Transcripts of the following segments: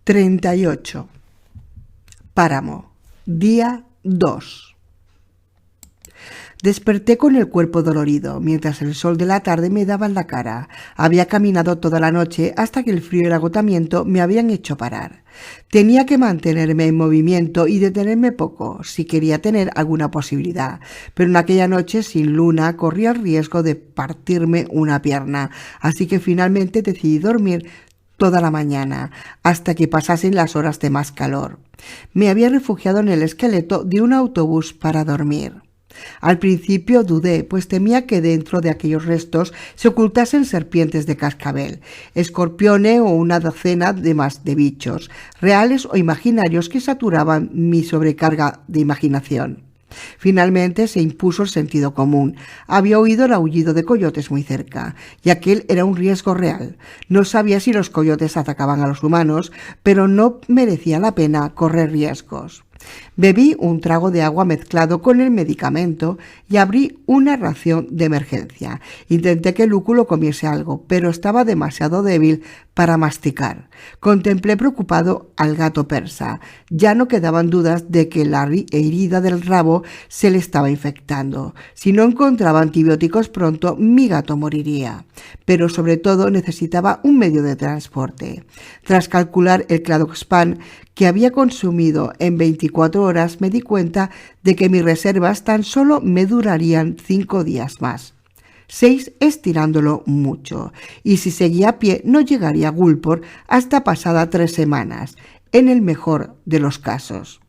38. Páramo. Día 2. Desperté con el cuerpo dolorido, mientras el sol de la tarde me daba en la cara. Había caminado toda la noche hasta que el frío y el agotamiento me habían hecho parar. Tenía que mantenerme en movimiento y detenerme poco, si quería tener alguna posibilidad. Pero en aquella noche sin luna corría el riesgo de partirme una pierna, así que finalmente decidí dormir toda la mañana, hasta que pasasen las horas de más calor. Me había refugiado en el esqueleto de un autobús para dormir. Al principio dudé, pues temía que dentro de aquellos restos se ocultasen serpientes de cascabel, escorpiones o una docena de más de bichos, reales o imaginarios que saturaban mi sobrecarga de imaginación. Finalmente se impuso el sentido común. Había oído el aullido de coyotes muy cerca, y aquel era un riesgo real. No sabía si los coyotes atacaban a los humanos, pero no merecía la pena correr riesgos. Bebí un trago de agua mezclado con el medicamento y abrí una ración de emergencia. Intenté que Lúculo comiese algo, pero estaba demasiado débil para masticar. Contemplé preocupado al gato persa. Ya no quedaban dudas de que la herida del rabo se le estaba infectando. Si no encontraba antibióticos pronto, mi gato moriría. Pero sobre todo necesitaba un medio de transporte. Tras calcular el Cladoxpan que había consumido en 24 horas, me di cuenta de que mis reservas tan solo me durarían 5 días más. 6 estirándolo mucho, y si seguía a pie no llegaría a Gulpor hasta pasada 3 semanas, en el mejor de los casos.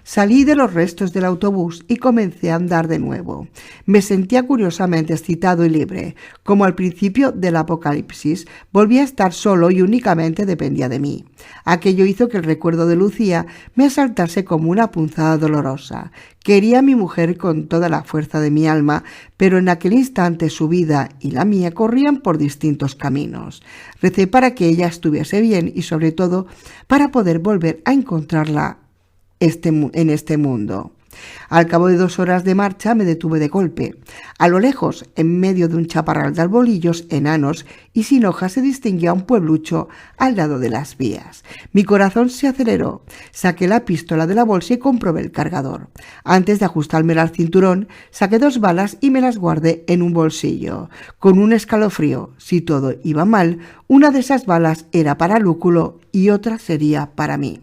Salí de los restos del autobús y comencé a andar de nuevo. Me sentía curiosamente excitado y libre. Como al principio del apocalipsis, volví a estar solo y únicamente dependía de mí. Aquello hizo que el recuerdo de Lucía me asaltase como una punzada dolorosa. Quería a mi mujer con toda la fuerza de mi alma, pero en aquel instante su vida y la mía corrían por distintos caminos. Recé para que ella estuviese bien y sobre todo para poder volver a encontrarla en este mundo. Al cabo de 2 horas de marcha me detuve de golpe. A lo lejos, en medio de un chaparral de arbolillos enanos y sin hojas, se distinguía un pueblucho al lado de las vías. Mi corazón se aceleró. Saqué la pistola de la bolsa y comprobé el cargador. Antes de ajustármela al cinturón, saqué 2 balas y me las guardé en un bolsillo. Con un escalofrío, si todo iba mal, una de esas balas era para Lúculo y otra sería para mí.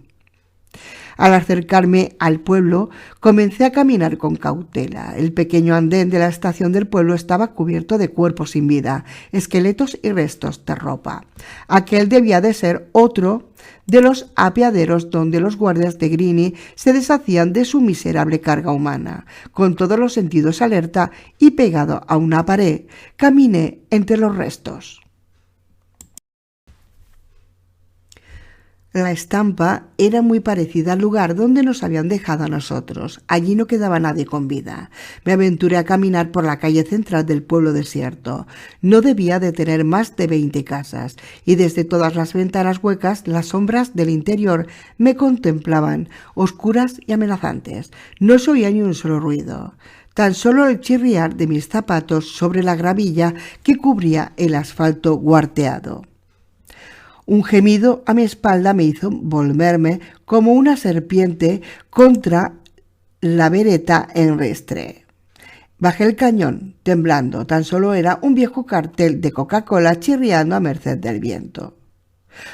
Al acercarme al pueblo, comencé a caminar con cautela. El pequeño andén de la estación del pueblo estaba cubierto de cuerpos sin vida, esqueletos y restos de ropa. Aquel debía de ser otro de los apeaderos donde los guardias de Grini se deshacían de su miserable carga humana. Con todos los sentidos alerta y pegado a una pared, caminé entre los restos. La estampa era muy parecida al lugar donde nos habían dejado a nosotros. Allí no quedaba nadie con vida. Me aventuré a caminar por la calle central del pueblo desierto. No debía de tener más de 20 casas, y desde todas las ventanas huecas las sombras del interior me contemplaban, oscuras y amenazantes. No se oía ni un solo ruido. Tan solo el chirriar de mis zapatos sobre la gravilla que cubría el asfalto guarteado. Un gemido a mi espalda me hizo volverme como una serpiente contra la vereta en restre. Bajé el cañón, temblando. Tan solo era un viejo cartel de Coca-Cola chirriando a merced del viento.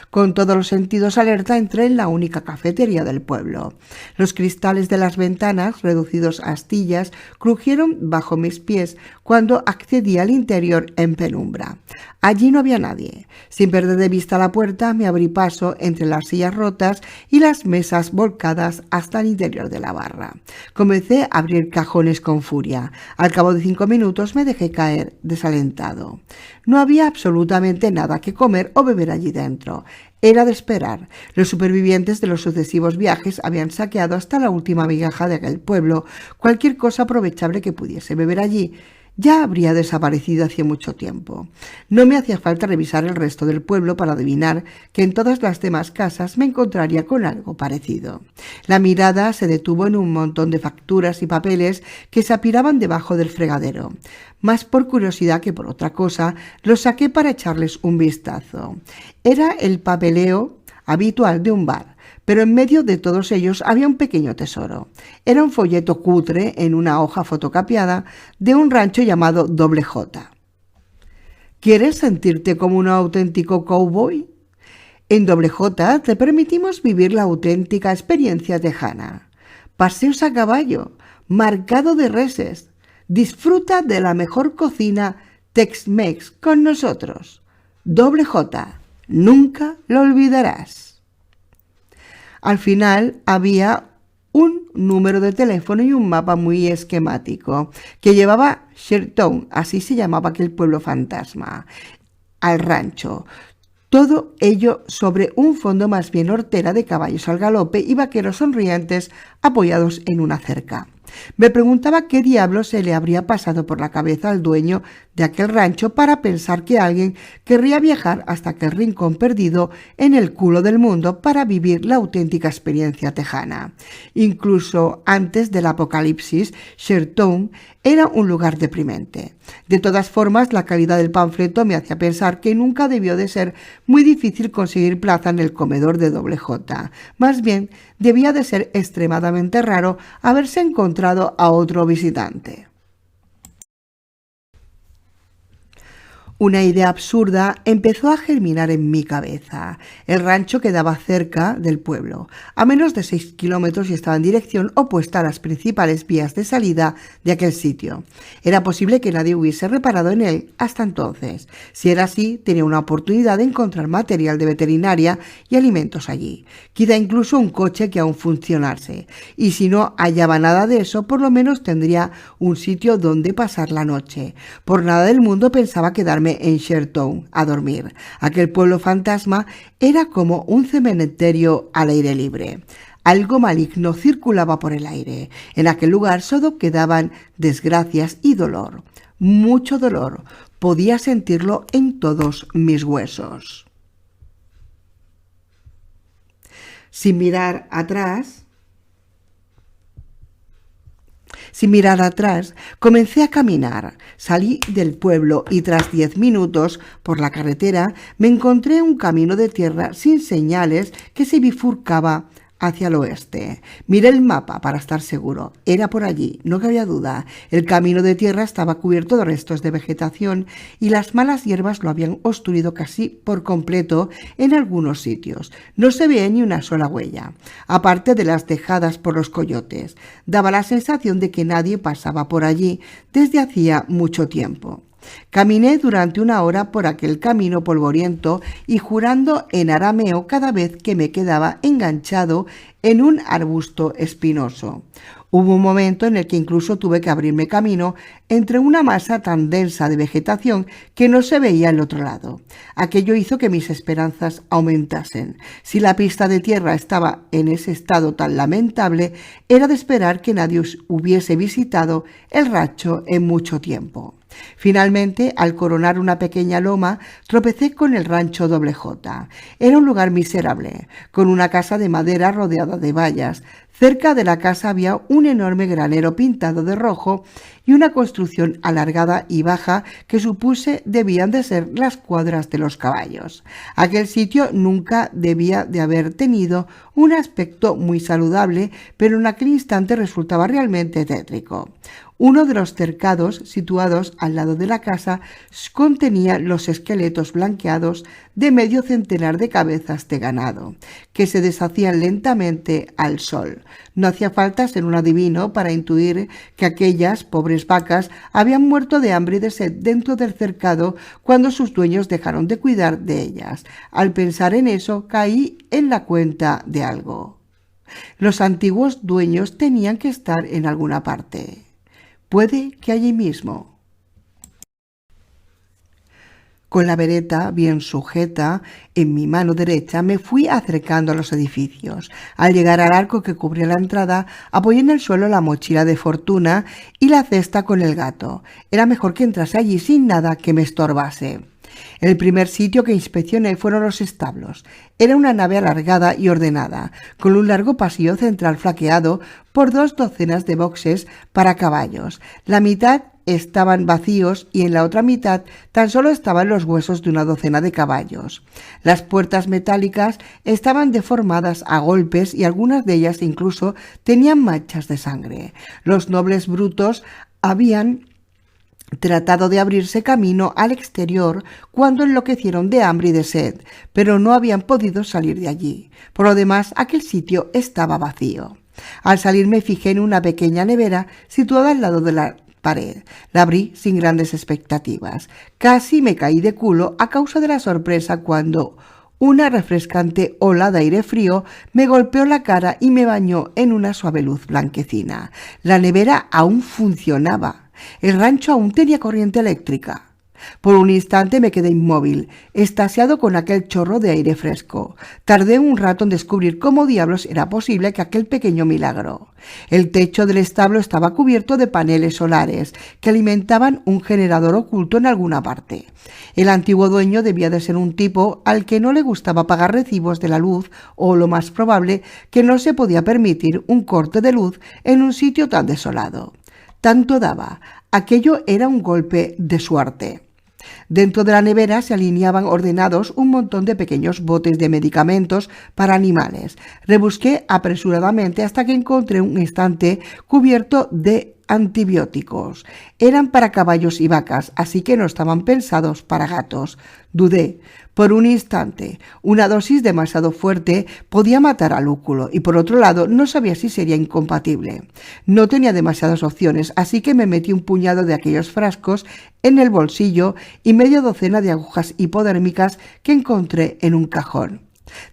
Con todos los sentidos alerta entré en la única cafetería del pueblo. Los cristales de las ventanas, reducidos a astillas, crujieron bajo mis pies cuando accedí al interior en penumbra. Allí no había nadie. Sin perder de vista la puerta, me abrí paso entre las sillas rotas y las mesas volcadas hasta el interior de la barra. Comencé a abrir cajones con furia. Al cabo de 5 minutos me dejé caer desalentado. No había absolutamente nada que comer o beber allí dentro. Era de esperar. Los supervivientes de los sucesivos viajes habían saqueado hasta la última migaja de aquel pueblo. Cualquier cosa aprovechable que pudiese beber allí ya habría desaparecido hacía mucho tiempo. No me hacía falta revisar el resto del pueblo para adivinar que en todas las demás casas me encontraría con algo parecido. La mirada se detuvo en un montón de facturas y papeles que se apilaban debajo del fregadero. Más por curiosidad que por otra cosa, los saqué para echarles un vistazo. Era el papeleo habitual de un bar, pero en medio de todos ellos había un pequeño tesoro. Era un folleto cutre en una hoja fotocopiada de un rancho llamado Doble J. ¿Quieres sentirte como un auténtico cowboy? En Doble J te permitimos vivir la auténtica experiencia tejana. Paseos a caballo, marcado de reses. Disfruta de la mejor cocina Tex-Mex con nosotros. Doble J, nunca lo olvidarás. Al final había un número de teléfono y un mapa muy esquemático que llevaba Shertown, así se llamaba aquel pueblo fantasma, al rancho. Todo ello sobre un fondo más bien hortera de caballos al galope y vaqueros sonrientes apoyados en una cerca. Me preguntaba qué diablo se le habría pasado por la cabeza al dueño de aquel rancho para pensar que alguien querría viajar hasta aquel rincón perdido en el culo del mundo para vivir la auténtica experiencia tejana. Incluso antes del apocalipsis, Shertown era un lugar deprimente. De todas formas, la calidad del panfleto me hacía pensar que nunca debió de ser muy difícil conseguir plaza en el comedor de Doble J. Más bien, debía de ser extremadamente raro haberse encontrado a otro visitante. Una idea absurda empezó a germinar en mi cabeza. El rancho quedaba cerca del pueblo, a menos de 6 kilómetros y estaba en dirección opuesta a las principales vías de salida de aquel sitio. Era posible que nadie hubiese reparado en él hasta entonces. Si era así, tenía una oportunidad de encontrar material de veterinaria y alimentos allí. Quizá incluso un coche que aún funcionase. Y si no hallaba nada de eso, por lo menos tendría un sitio donde pasar la noche. Por nada del mundo pensaba quedarme en Shertown a dormir. Aquel pueblo fantasma era como un cementerio al aire libre. Algo maligno circulaba por el aire. En aquel lugar solo quedaban desgracias y dolor. Mucho dolor. Podía sentirlo en todos mis huesos. Sin mirar atrás, comencé a caminar. Salí del pueblo y tras 10 minutos por la carretera me encontré un camino de tierra sin señales que se bifurcaba hacia el oeste. Miré el mapa para estar seguro. Era por allí, no cabía duda. El camino de tierra estaba cubierto de restos de vegetación y las malas hierbas lo habían obstruido casi por completo en algunos sitios. No se veía ni una sola huella, aparte de las dejadas por los coyotes. Daba la sensación de que nadie pasaba por allí desde hacía mucho tiempo. Caminé durante 1 hora por aquel camino polvoriento y jurando en arameo cada vez que me quedaba enganchado en un arbusto espinoso. Hubo un momento en el que incluso tuve que abrirme camino entre una masa tan densa de vegetación que no se veía al otro lado. Aquello hizo que mis esperanzas aumentasen. Si la pista de tierra estaba en ese estado tan lamentable, era de esperar que nadie hubiese visitado el rancho en mucho tiempo. Finalmente, al coronar una pequeña loma, tropecé con el rancho Doble J. Era un lugar miserable, con una casa de madera rodeada de vallas. Cerca de la casa había un enorme granero pintado de rojo y una construcción alargada y baja que supuse debían de ser las cuadras de los caballos. Aquel sitio nunca debía de haber tenido un aspecto muy saludable, pero en aquel instante resultaba realmente tétrico. Uno de los cercados situados al lado de la casa contenía los esqueletos blanqueados de medio centenar de cabezas de ganado, que se deshacían lentamente al sol. No hacía falta ser un adivino para intuir que aquellas pobres vacas habían muerto de hambre y de sed dentro del cercado cuando sus dueños dejaron de cuidar de ellas. Al pensar en eso, caí en la cuenta de algo. Los antiguos dueños tenían que estar en alguna parte. Puede que allí mismo. Con la vereta bien sujeta en mi mano derecha me fui acercando a los edificios. Al llegar al arco que cubría la entrada, apoyé en el suelo la mochila de fortuna y la cesta con el gato. Era mejor que entrase allí sin nada que me estorbase. El primer sitio que inspeccioné fueron los establos. Era una nave alargada y ordenada, con un largo pasillo central flanqueado por 2 docenas de boxes para caballos. La mitad estaban vacíos y en la otra mitad tan solo estaban los huesos de una docena de caballos. Las puertas metálicas estaban deformadas a golpes y algunas de ellas incluso tenían manchas de sangre. Los nobles brutos habían tratado de abrirse camino al exterior cuando enloquecieron de hambre y de sed, pero no habían podido salir de allí. Por lo demás, aquel sitio estaba vacío. Al salir me fijé en una pequeña nevera situada al lado de la pared. La abrí sin grandes expectativas. Casi me caí de culo a causa de la sorpresa cuando una refrescante ola de aire frío me golpeó la cara y me bañó en una suave luz blanquecina. La nevera aún funcionaba. El rancho aún tenía corriente eléctrica. Por un instante me quedé inmóvil, extasiado con aquel chorro de aire fresco. Tardé un rato en descubrir cómo diablos era posible que aquel pequeño milagro. El techo del establo estaba cubierto de paneles solares que alimentaban un generador oculto en alguna parte. El antiguo dueño debía de ser un tipo al que no le gustaba pagar recibos de la luz, o lo más probable que no se podía permitir un corte de luz en un sitio tan desolado. Tanto daba. Aquello era un golpe de suerte. Dentro de la nevera se alineaban ordenados un montón de pequeños botes de medicamentos para animales. Rebusqué apresuradamente hasta que encontré un estante cubierto de antibióticos. Eran para caballos y vacas, así que no estaban pensados para gatos. Dudé. Por un instante, una dosis demasiado fuerte podía matar al lúculo y por otro lado no sabía si sería incompatible. No tenía demasiadas opciones, así que me metí un puñado de aquellos frascos en el bolsillo y media docena de agujas hipodérmicas que encontré en un cajón.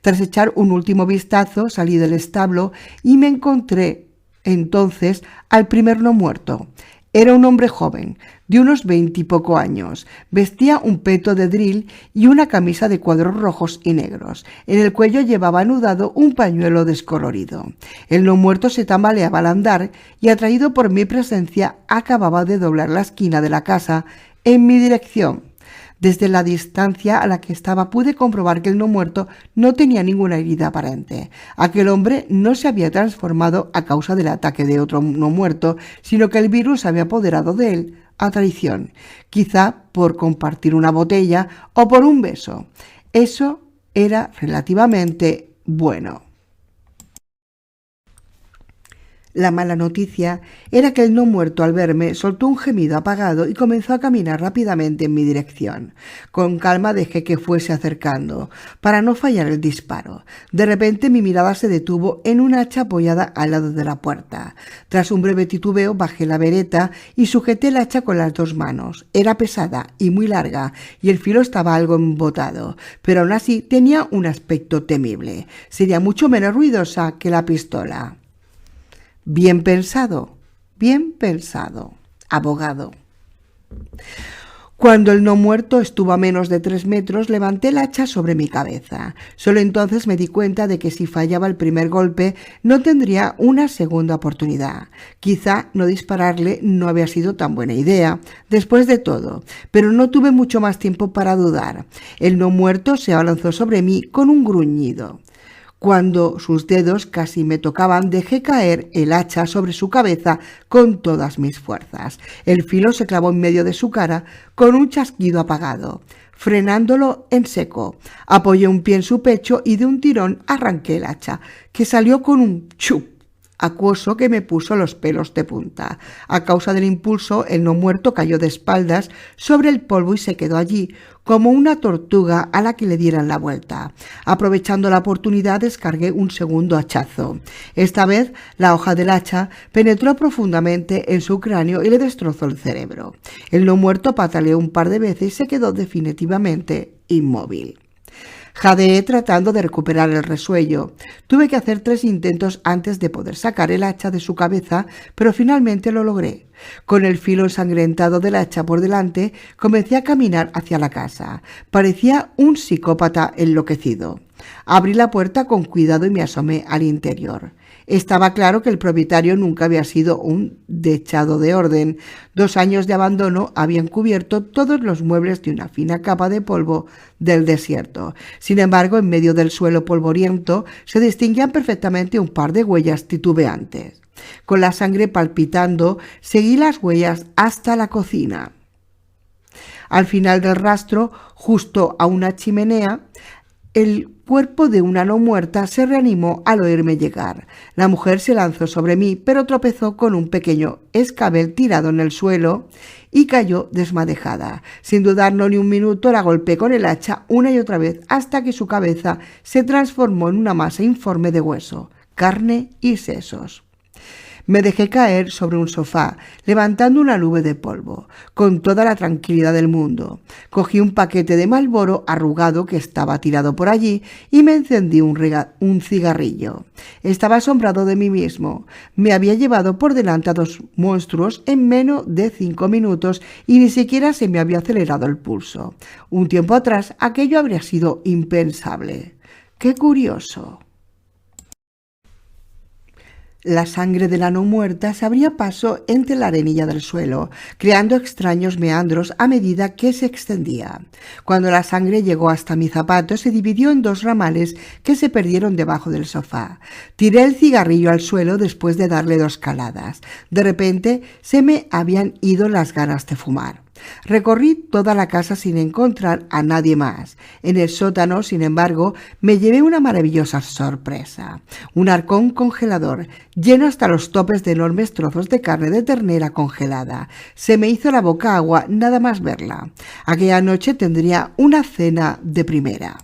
Tras echar un último vistazo, salí del establo y me encontré entonces al primer no muerto. Era un hombre joven, de unos 20 y poco años. Vestía un peto de drill y una camisa de cuadros rojos y negros. En el cuello llevaba anudado un pañuelo descolorido. El no muerto se tambaleaba al andar y, atraído por mi presencia, acababa de doblar la esquina de la casa en mi dirección. Desde la distancia a la que estaba pude comprobar que el no muerto no tenía ninguna herida aparente. Aquel hombre no se había transformado a causa del ataque de otro no muerto, sino que el virus se había apoderado de él a traición, quizá por compartir una botella o por un beso. Eso era relativamente bueno. La mala noticia era que el no muerto, al verme, soltó un gemido apagado y comenzó a caminar rápidamente en mi dirección. Con calma dejé que fuese acercando, para no fallar el disparo. De repente mi mirada se detuvo en un hacha apoyada al lado de la puerta. Tras un breve titubeo bajé la vereta y sujeté el hacha con las dos manos. Era pesada y muy larga y el filo estaba algo embotado, pero aún así tenía un aspecto temible. Sería mucho menos ruidosa que la pistola. Bien pensado, abogado. Cuando el no muerto estuvo a menos de 3 metros, levanté el hacha sobre mi cabeza. Solo entonces me di cuenta de que si fallaba el primer golpe, no tendría una segunda oportunidad. Quizá no dispararle no había sido tan buena idea, después de todo, pero no tuve mucho más tiempo para dudar. El no muerto se abalanzó sobre mí con un gruñido. Cuando sus dedos casi me tocaban, dejé caer el hacha sobre su cabeza con todas mis fuerzas. El filo se clavó en medio de su cara con un chasquido apagado, frenándolo en seco. Apoyé un pie en su pecho y de un tirón arranqué el hacha, que salió con un chup acuoso que me puso los pelos de punta. A causa del impulso, el no muerto cayó de espaldas sobre el polvo y se quedó allí, como una tortuga a la que le dieran la vuelta. Aprovechando la oportunidad, descargué un segundo hachazo. Esta vez, la hoja del hacha penetró profundamente en su cráneo y le destrozó el cerebro. El no muerto pataleó un par de veces y se quedó definitivamente inmóvil. Jadeé tratando de recuperar el resuello. Tuve que hacer 3 intentos antes de poder sacar el hacha de su cabeza, pero finalmente lo logré. Con el filo ensangrentado del hacha por delante, comencé a caminar hacia la casa. Parecía un psicópata enloquecido. Abrí la puerta con cuidado y me asomé al interior. Estaba claro que el propietario nunca había sido un dechado de orden. 2 años de abandono habían cubierto todos los muebles de una fina capa de polvo del desierto. Sin embargo, en medio del suelo polvoriento se distinguían perfectamente un par de huellas titubeantes. Con la sangre palpitando, seguí las huellas hasta la cocina. Al final del rastro, justo a una chimenea, el cuerpo de una no muerta se reanimó al oírme llegar. La mujer se lanzó sobre mí, pero tropezó con un pequeño escabel tirado en el suelo y cayó desmadejada. Sin dudarlo ni un minuto, la golpeé con el hacha una y otra vez hasta que su cabeza se transformó en una masa informe de hueso, carne y sesos. Me dejé caer sobre un sofá, levantando una nube de polvo, con toda la tranquilidad del mundo. Cogí un paquete de Marlboro arrugado que estaba tirado por allí y me encendí un cigarrillo. Estaba asombrado de mí mismo. Me había llevado por delante a 2 monstruos en menos de 5 minutos y ni siquiera se me había acelerado el pulso. Un tiempo atrás aquello habría sido impensable. ¡Qué curioso! La sangre de la no muerta se abría paso entre la arenilla del suelo, creando extraños meandros a medida que se extendía. Cuando la sangre llegó hasta mi zapato, se dividió en 2 ramales que se perdieron debajo del sofá. Tiré el cigarrillo al suelo después de darle 2 caladas. De repente se me habían ido las ganas de fumar. Recorrí toda la casa sin encontrar a nadie más. En el sótano, sin embargo, me llevé una maravillosa sorpresa. Un arcón congelador, lleno hasta los topes de enormes trozos de carne de ternera congelada. Se me hizo la boca agua nada más verla. Aquella noche tendría una cena de primera.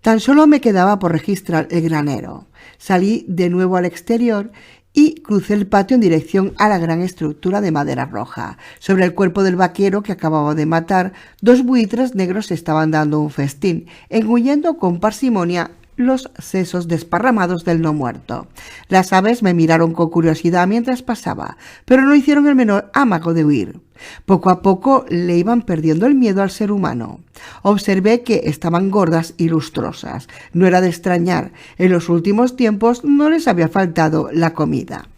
Tan solo me quedaba por registrar el granero. Salí de nuevo al exterior y crucé el patio en dirección a la gran estructura de madera roja. Sobre el cuerpo del vaquero que acababa de matar, 2 buitres negros estaban dando un festín, engullendo con parsimonia los sesos desparramados del no muerto. Las aves me miraron con curiosidad mientras pasaba, pero no hicieron el menor amago de huir. Poco a poco le iban perdiendo el miedo al ser humano. Observé que estaban gordas y lustrosas. No era de extrañar, en los últimos tiempos no les había faltado la comida.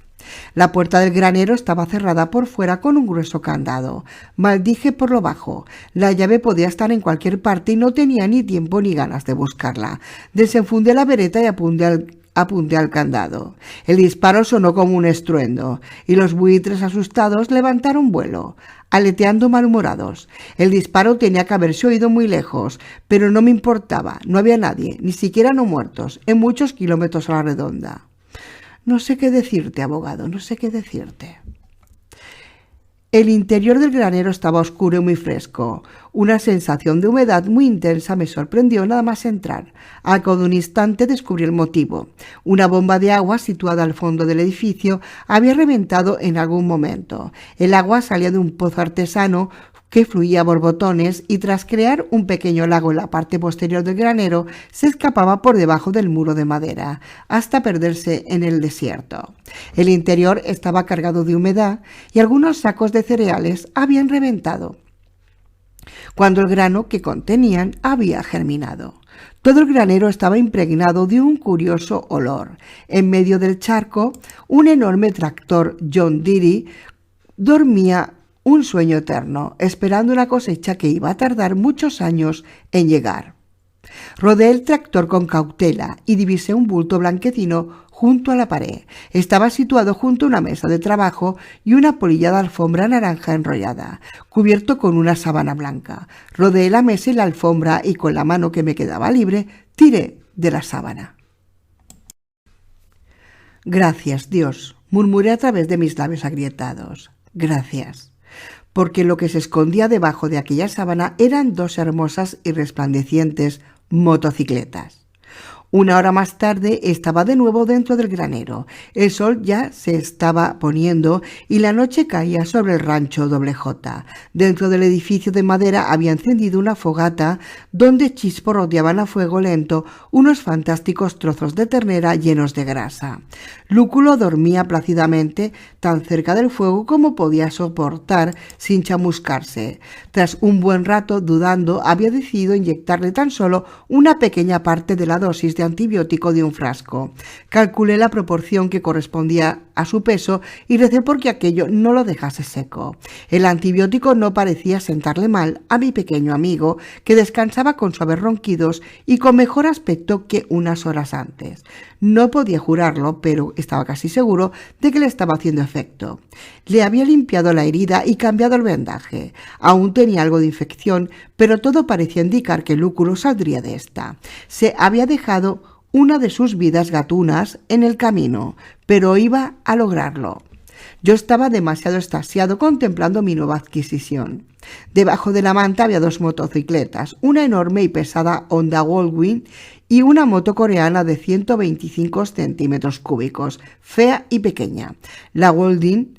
La puerta del granero estaba cerrada por fuera con un grueso candado. Maldije por lo bajo. La llave podía estar en cualquier parte y no tenía ni tiempo ni ganas de buscarla. Desenfundé la vereta y apunté al candado. El disparo sonó como un estruendo y los buitres asustados levantaron vuelo, aleteando malhumorados. El disparo tenía que haberse oído muy lejos, pero no me importaba. No había nadie, ni siquiera no muertos, en muchos kilómetros a la redonda. No sé qué decirte, abogado, no sé qué decirte. El interior del granero estaba oscuro y muy fresco. Una sensación de humedad muy intensa me sorprendió nada más entrar. Al cabo de un instante descubrí el motivo. Una bomba de agua situada al fondo del edificio había reventado en algún momento. El agua salía de un pozo artesano que fluía a borbotones y tras crear un pequeño lago en la parte posterior del granero, se escapaba por debajo del muro de madera, hasta perderse en el desierto. El interior estaba cargado de humedad y algunos sacos de cereales habían reventado cuando el grano que contenían había germinado. Todo el granero estaba impregnado de un curioso olor. En medio del charco, un enorme tractor John Deere dormía un sueño eterno, esperando una cosecha que iba a tardar muchos años en llegar. Rodeé el tractor con cautela y divisé un bulto blanquecino junto a la pared. Estaba situado junto a una mesa de trabajo y una polillada alfombra naranja enrollada, cubierto con una sábana blanca. Rodeé la mesa y la alfombra y con la mano que me quedaba libre tiré de la sábana. Gracias, Dios, murmuré a través de mis labios agrietados. Gracias. Porque lo que se escondía debajo de aquella sábana eran 2 hermosas y resplandecientes motocicletas. Una hora más tarde estaba de nuevo dentro del granero. El sol ya se estaba poniendo y la noche caía sobre el rancho Doble J. Dentro del edificio de madera había encendido una fogata donde chisporroteaban a fuego lento unos fantásticos trozos de ternera llenos de grasa. Lúculo dormía plácidamente tan cerca del fuego como podía soportar sin chamuscarse. Tras un buen rato dudando, había decidido inyectarle tan solo una pequeña parte de la dosis de antibiótico de un frasco. Calculé la proporción que correspondía a su peso y recé porque aquello no lo dejase seco. El antibiótico no parecía sentarle mal a mi pequeño amigo, que descansaba con suaves ronquidos y con mejor aspecto que unas horas antes. No podía jurarlo, pero estaba casi seguro de que le estaba haciendo efecto. Le había limpiado la herida y cambiado el vendaje. Aún tenía algo de infección, pero todo parecía indicar que Lúculo saldría de esta. Se había dejado una de sus vidas gatunas en el camino, pero iba a lograrlo. Yo estaba demasiado extasiado contemplando mi nueva adquisición. Debajo de la manta había dos motocicletas, una enorme y pesada Honda Goldwing y una moto coreana de 125 centímetros cúbicos, fea y pequeña. La Goldwing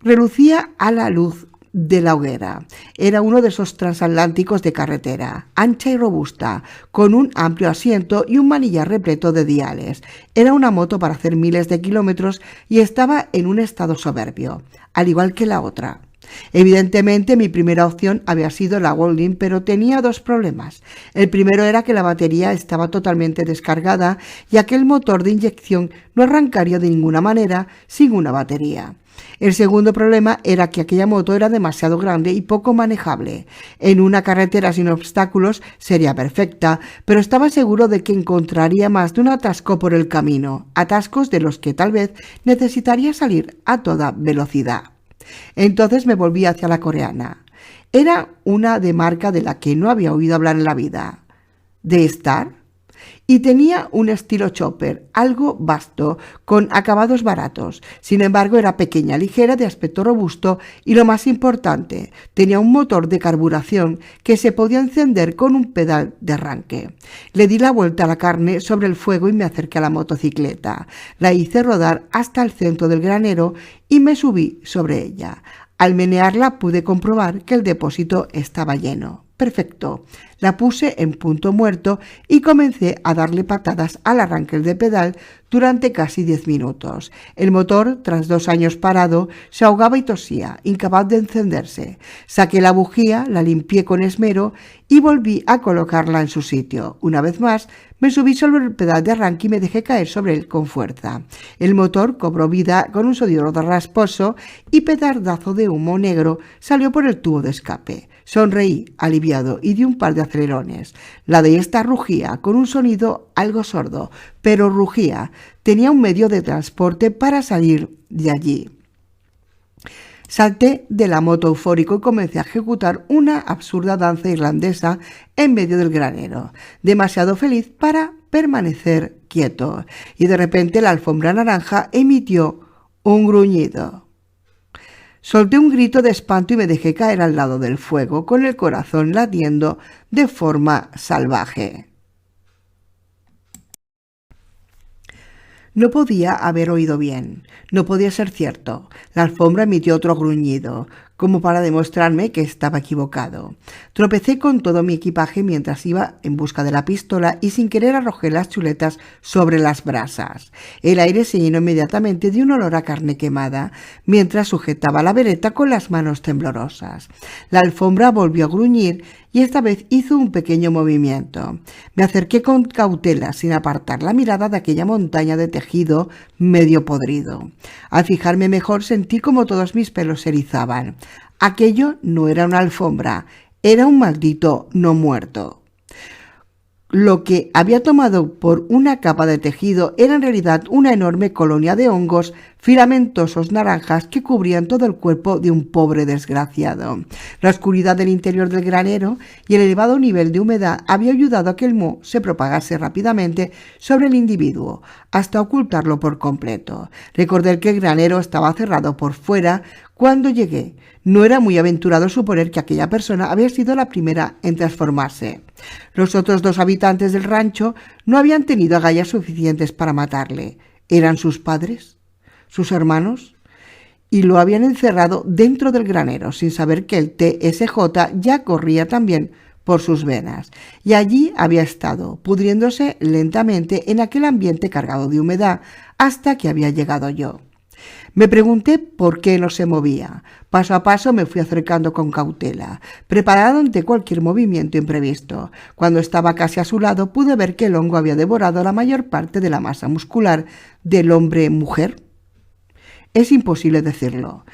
relucía a la luz de la hoguera. Era uno de esos transatlánticos de carretera, ancha y robusta, con un amplio asiento y un manillar repleto de diales. Era una moto para hacer miles de kilómetros y estaba en un estado soberbio, al igual que la otra. Evidentemente mi primera opción había sido la Goldwing, pero tenía dos problemas. El primero era que la batería estaba totalmente descargada y aquel motor de inyección no arrancaría de ninguna manera sin una batería. El segundo problema era que aquella moto era demasiado grande y poco manejable. En una carretera sin obstáculos sería perfecta, pero estaba seguro de que encontraría más de un atasco por el camino, atascos de los que tal vez necesitaría salir a toda velocidad. Entonces me volví hacia la coreana. Era una de marca de la que no había oído hablar en la vida. ¿De Star? Y tenía un estilo chopper, algo vasto, con acabados baratos. Sin embargo, era pequeña, ligera, de aspecto robusto y, lo más importante, tenía un motor de carburación que se podía encender con un pedal de arranque. Le di la vuelta a la carne sobre el fuego y me acerqué a la motocicleta. La hice rodar hasta el centro del granero y me subí sobre ella. Al menearla pude comprobar que el depósito estaba lleno. Perfecto. La puse en punto muerto y comencé a darle patadas al arranque de pedal durante casi 10 minutos. El motor, tras 2 años parado, se ahogaba y tosía, incapaz de encenderse. Saqué la bujía, la limpié con esmero y volví a colocarla en su sitio. Una vez más, me subí sobre el pedal de arranque y me dejé caer sobre él con fuerza. El motor cobró vida con un sonido rasposo y petardazo de humo negro salió por el tubo de escape. Sonreí, aliviado, y di un par de acelerones. La de esta rugía, con un sonido algo sordo, pero rugía. Tenía un medio de transporte para salir de allí. Salté de la moto eufórico y comencé a ejecutar una absurda danza irlandesa en medio del granero, demasiado feliz para permanecer quieto. Y de repente la alfombra naranja emitió un gruñido. Solté un grito de espanto y me dejé caer al lado del fuego, con el corazón latiendo de forma salvaje. No podía haber oído bien. No podía ser cierto. La alfombra emitió otro gruñido, como para demostrarme que estaba equivocado. Tropecé con todo mi equipaje mientras iba en busca de la pistola y sin querer arrojé las chuletas sobre las brasas. El aire se llenó inmediatamente de un olor a carne quemada, mientras sujetaba la veleta con las manos temblorosas. La alfombra volvió a gruñir y esta vez hizo un pequeño movimiento. Me acerqué con cautela, sin apartar la mirada de aquella montaña de tejido medio podrido. Al fijarme mejor sentí como todos mis pelos se erizaban. Aquello no era una alfombra, era un maldito no muerto. Lo que había tomado por una capa de tejido era en realidad una enorme colonia de hongos filamentosos naranjas que cubrían todo el cuerpo de un pobre desgraciado. La oscuridad del interior del granero y el elevado nivel de humedad había ayudado a que el moho se propagase rápidamente sobre el individuo, hasta ocultarlo por completo. Recordé que el granero estaba cerrado por fuera Cuando llegué, no era muy aventurado suponer que aquella persona había sido la primera en transformarse. Los otros 2 habitantes del rancho no habían tenido agallas suficientes para matarle. ¿Eran sus padres? ¿Sus hermanos? Y lo habían encerrado dentro del granero, sin saber que el TSJ ya corría también por sus venas, y allí había estado, pudriéndose lentamente en aquel ambiente cargado de humedad, hasta que había llegado yo. Me pregunté por qué no se movía. Paso a paso me fui acercando con cautela, preparado ante cualquier movimiento imprevisto. Cuando estaba casi a su lado, pude ver que el hongo había devorado la mayor parte de la masa muscular del hombre-mujer. Es imposible decirlo.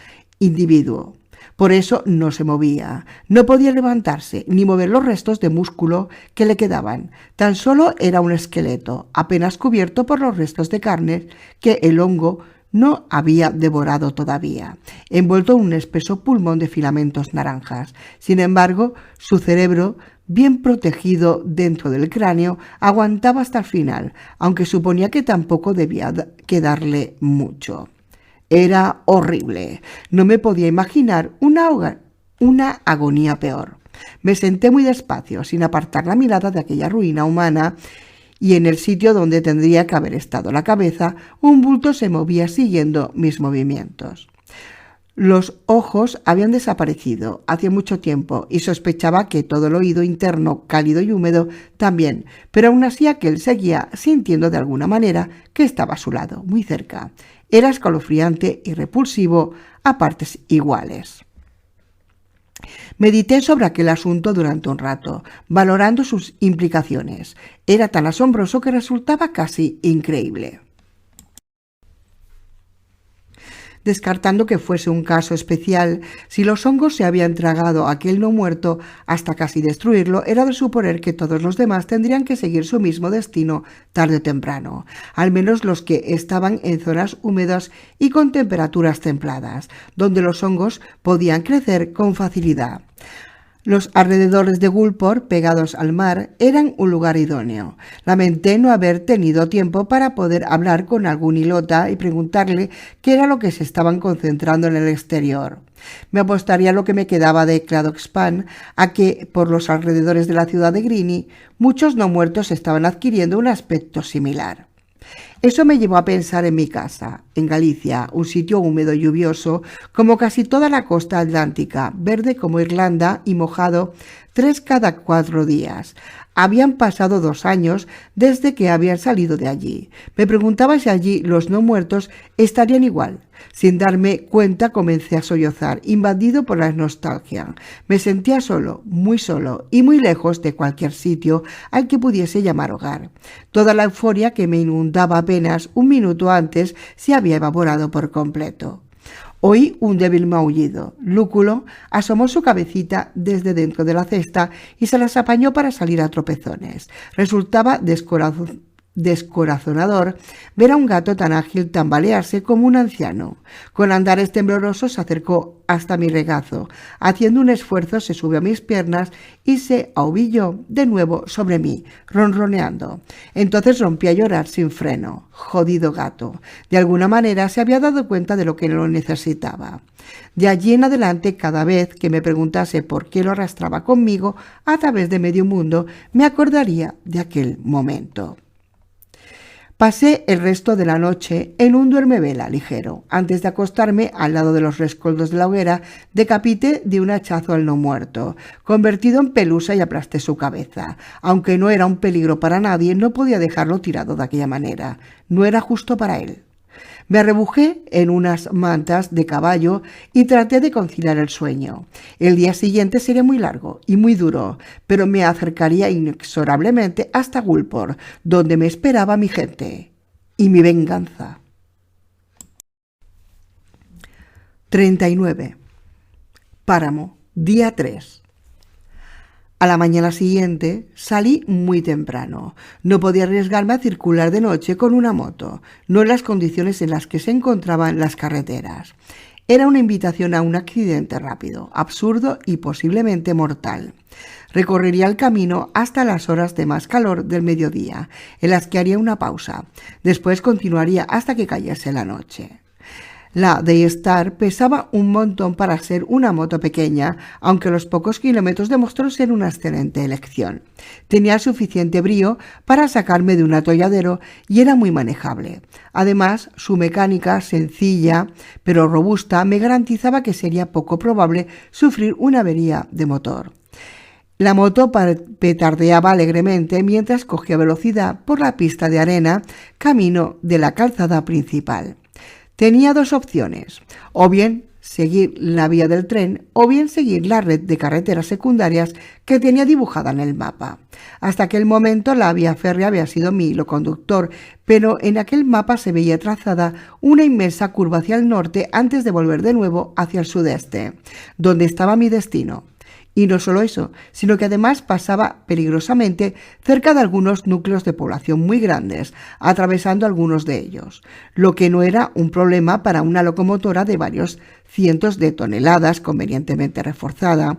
Individuo. Por eso no se movía. No podía levantarse ni mover los restos de músculo que le quedaban. Tan solo era un esqueleto, apenas cubierto por los restos de carne que el hongo no había devorado todavía, envuelto en un espeso pulmón de filamentos naranjas. Sin embargo, su cerebro, bien protegido dentro del cráneo, aguantaba hasta el final, aunque suponía que tampoco debía quedarle mucho. Era horrible. No me podía imaginar una agonía peor. Me senté muy despacio, sin apartar la mirada de aquella ruina humana, y en el sitio donde tendría que haber estado la cabeza, un bulto se movía siguiendo mis movimientos. Los ojos habían desaparecido hacía mucho tiempo y sospechaba que todo el oído interno, cálido y húmedo, también, pero aún así aquel seguía sintiendo de alguna manera que estaba a su lado, muy cerca. Era escalofriante y repulsivo a partes iguales. Medité sobre aquel asunto durante un rato, valorando sus implicaciones. Era tan asombroso que resultaba casi increíble. Descartando que fuese un caso especial, si los hongos se habían tragado a aquel no muerto hasta casi destruirlo, era de suponer que todos los demás tendrían que seguir su mismo destino tarde o temprano, al menos los que estaban en zonas húmedas y con temperaturas templadas, donde los hongos podían crecer con facilidad. Los alrededores de Gulport, pegados al mar, eran un lugar idóneo. Lamenté no haber tenido tiempo para poder hablar con algún ilota y preguntarle qué era lo que se estaban concentrando en el exterior. Me apostaría lo que me quedaba de Cladoxpan a que, por los alrededores de la ciudad de Grini, muchos no muertos estaban adquiriendo un aspecto similar. Eso me llevó a pensar en mi casa, en Galicia, un sitio húmedo y lluvioso, como casi toda la costa atlántica, verde como Irlanda y mojado 3 cada 4 días. Habían pasado 2 años desde que habían salido de allí. Me preguntaba si allí los no muertos estarían igual. Sin darme cuenta comencé a sollozar, invadido por la nostalgia. Me sentía solo y muy lejos de cualquier sitio al que pudiese llamar hogar. Toda la euforia que me inundaba apenas un minuto antes se había evaporado por completo. Oí un débil maullido. Lúculo asomó su cabecita desde dentro de la cesta y se las apañó para salir a tropezones. Resultaba descorazonador ver a un gato tan ágil tambalearse como un anciano. Con andares temblorosos se acercó hasta mi regazo. Haciendo un esfuerzo se subió a mis piernas y se ahubilló de nuevo sobre mí, ronroneando. Entonces rompí a llorar sin freno. Jodido gato. De alguna manera se había dado cuenta de lo que lo necesitaba. De allí en adelante, cada vez que me preguntase por qué lo arrastraba conmigo a través de medio mundo, me acordaría de aquel momento. Pasé el resto de la noche en un duermevela ligero. Antes de acostarme, al lado de los rescoldos de la hoguera, decapité de un hachazo al no muerto, convertido en pelusa, y aplasté su cabeza. Aunque no era un peligro para nadie, no podía dejarlo tirado de aquella manera. No era justo para él. Me arrebujé en unas mantas de caballo y traté de conciliar el sueño. El día siguiente sería muy largo y muy duro, pero me acercaría inexorablemente hasta Gulport, donde me esperaba mi gente y mi venganza. 39. Páramo, día 3. A la mañana siguiente salí muy temprano. No podía arriesgarme a circular de noche con una moto, no en las condiciones en las que se encontraban las carreteras. Era una invitación a un accidente rápido, absurdo y posiblemente mortal. Recorrería el camino hasta las horas de más calor del mediodía, en las que haría una pausa. Después continuaría hasta que cayese la noche. La Daystar pesaba un montón para ser una moto pequeña, aunque a los pocos kilómetros demostró ser una excelente elección. Tenía suficiente brío para sacarme de un atolladero y era muy manejable. Además, su mecánica sencilla pero robusta me garantizaba que sería poco probable sufrir una avería de motor. La moto petardeaba alegremente mientras cogía velocidad por la pista de arena camino de la calzada principal. Tenía dos opciones, o bien seguir la vía del tren o bien seguir la red de carreteras secundarias que tenía dibujada en el mapa. Hasta aquel momento la vía férrea había sido mi hilo conductor, pero en aquel mapa se veía trazada una inmensa curva hacia el norte antes de volver de nuevo hacia el sudeste, donde estaba mi destino. Y no solo eso, sino que además pasaba peligrosamente cerca de algunos núcleos de población muy grandes, atravesando algunos de ellos, lo que no era un problema para una locomotora de varios cientos de toneladas convenientemente reforzada.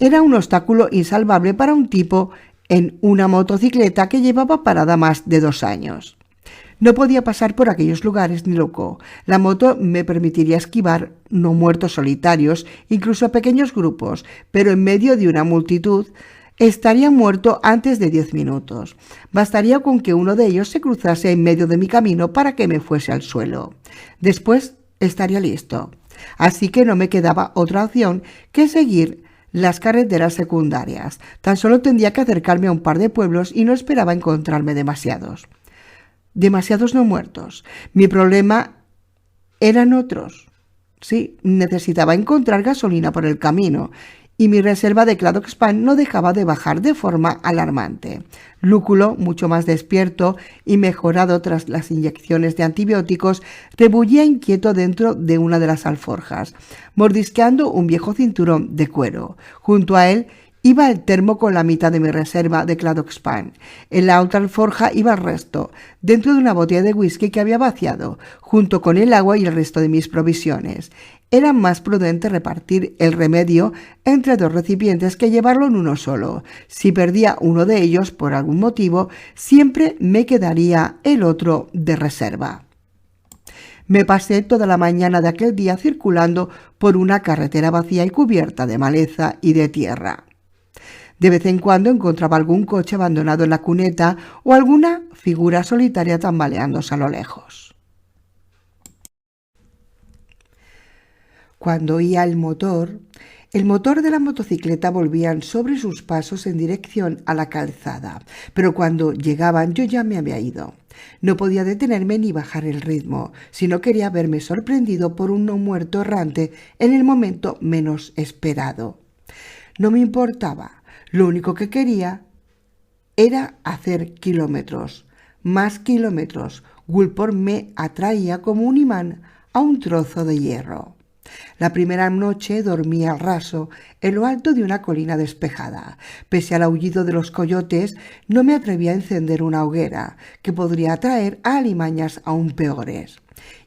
Era un obstáculo insalvable para un tipo en una motocicleta que llevaba parada más de 2 años. No podía pasar por aquellos lugares ni loco. La moto me permitiría esquivar no muertos solitarios, incluso pequeños grupos, pero en medio de una multitud estaría muerto antes de 10 minutos. Bastaría con que uno de ellos se cruzase en medio de mi camino para que me fuese al suelo. Después estaría listo. Así que no me quedaba otra opción que seguir las carreteras secundarias. Tan solo tendría que acercarme a un par de pueblos y no esperaba encontrarme demasiados no muertos. Mi problema eran otros. Sí, necesitaba encontrar gasolina por el camino y mi reserva de Cladoxpan no dejaba de bajar de forma alarmante. Lúculo, mucho más despierto y mejorado tras las inyecciones de antibióticos, rebullía inquieto dentro de una de las alforjas, mordisqueando un viejo cinturón de cuero. Junto a él iba el termo con la mitad de mi reserva de Cladoxpan. En la otra alforja iba el resto, dentro de una botella de whisky que había vaciado, junto con el agua y el resto de mis provisiones. Era más prudente repartir el remedio entre 2 recipientes que llevarlo en uno solo. Si perdía uno de ellos por algún motivo, siempre me quedaría el otro de reserva. Me pasé toda la mañana de aquel día circulando por una carretera vacía y cubierta de maleza y de tierra. De vez en cuando encontraba algún coche abandonado en la cuneta o alguna figura solitaria tambaleándose a lo lejos. Cuando oía el motor de la motocicleta volvían sobre sus pasos en dirección a la calzada, pero cuando llegaban yo ya me había ido. No podía detenerme ni bajar el ritmo, si no quería verme sorprendido por un no muerto errante en el momento menos esperado. No me importaba. Lo único que quería era hacer kilómetros, más kilómetros. Woolport me atraía como un imán a un trozo de hierro. La primera noche dormí al raso, en lo alto de una colina despejada. Pese al aullido de los coyotes, no me atreví a encender una hoguera, que podría atraer a alimañas aún peores.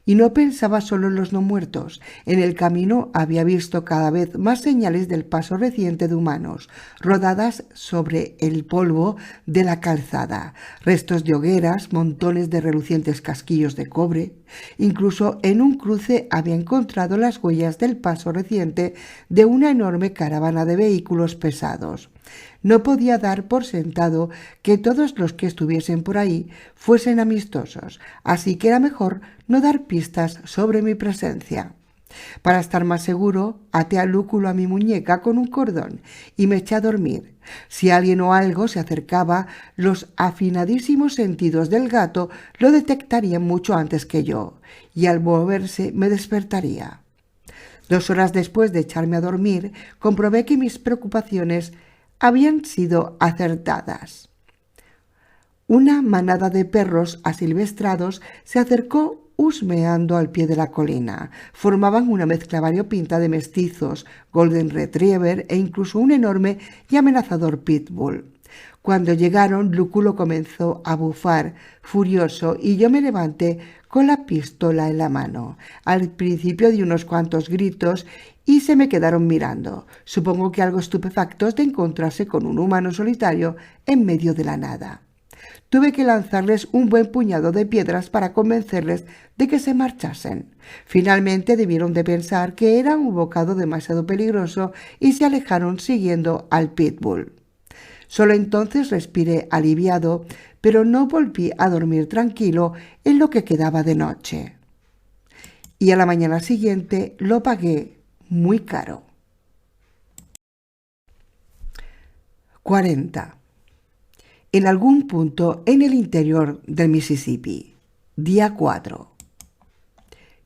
Y no pensaba solo en los no muertos. En el camino había visto cada vez más señales del paso reciente de humanos, rodadas sobre el polvo de la calzada, restos de hogueras, montones de relucientes casquillos de cobre. Incluso en un cruce había encontrado las huellas del paso reciente de una enorme caravana de vehículos pesados. No podía dar por sentado que todos los que estuviesen por ahí fuesen amistosos, así que era mejor no dar pistas sobre mi presencia. Para estar más seguro, até a Lúculo a mi muñeca con un cordón y me eché a dormir. Si alguien o algo se acercaba, los afinadísimos sentidos del gato lo detectarían mucho antes que yo, y al moverse me despertaría. 2 horas después de echarme a dormir, comprobé que mis preocupaciones habían sido acertadas. Una manada de perros asilvestrados se acercó husmeando al pie de la colina. Formaban una mezcla variopinta de mestizos, golden retriever e incluso un enorme y amenazador pitbull. Cuando llegaron, Lúculo comenzó a bufar, furioso, y yo me levanté con la pistola en la mano. Al principio di unos cuantos gritos y se me quedaron mirando, supongo que algo estupefactos de encontrarse con un humano solitario en medio de la nada. Tuve que lanzarles un buen puñado de piedras para convencerles de que se marchasen. Finalmente debieron de pensar que era un bocado demasiado peligroso y se alejaron siguiendo al pitbull. Solo entonces respiré aliviado, pero no volví a dormir tranquilo en lo que quedaba de noche. Y a la mañana siguiente lo pagué muy caro. 40. En algún punto en el interior del Mississippi. Día 4.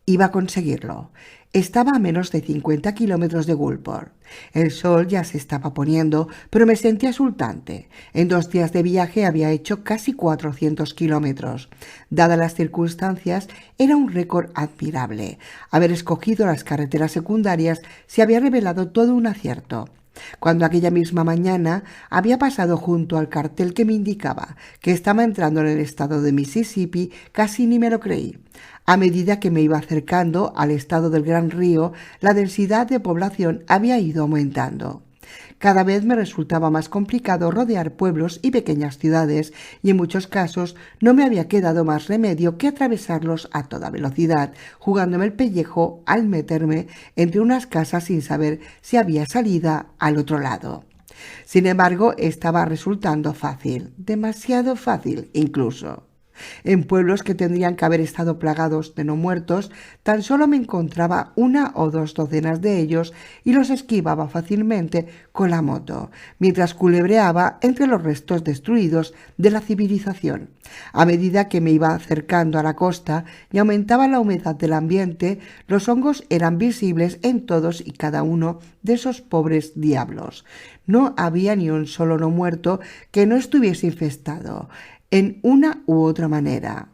Iba a conseguirlo. Estaba a menos de 50 kilómetros de Gulfport. El sol ya se estaba poniendo, pero me sentía exultante. En 2 días de viaje había hecho casi 400 kilómetros. Dadas las circunstancias, era un récord admirable. Haber escogido las carreteras secundarias se había revelado todo un acierto. Cuando aquella misma mañana había pasado junto al cartel que me indicaba que estaba entrando en el estado de Mississippi, casi ni me lo creí. A medida que me iba acercando al estado del Gran Río, la densidad de población había ido aumentando. Cada vez me resultaba más complicado rodear pueblos y pequeñas ciudades, y en muchos casos no me había quedado más remedio que atravesarlos a toda velocidad, jugándome el pellejo al meterme entre unas casas sin saber si había salida al otro lado. Sin embargo, estaba resultando fácil, demasiado fácil incluso. En pueblos que tendrían que haber estado plagados de no muertos, tan solo me encontraba 1 o 2 docenas de ellos y los esquivaba fácilmente con la moto, mientras culebreaba entre los restos destruidos de la civilización. A medida que me iba acercando a la costa y aumentaba la humedad del ambiente, los hongos eran visibles en todos y cada uno de esos pobres diablos. No había ni un solo no muerto que no estuviese infestado en una u otra manera.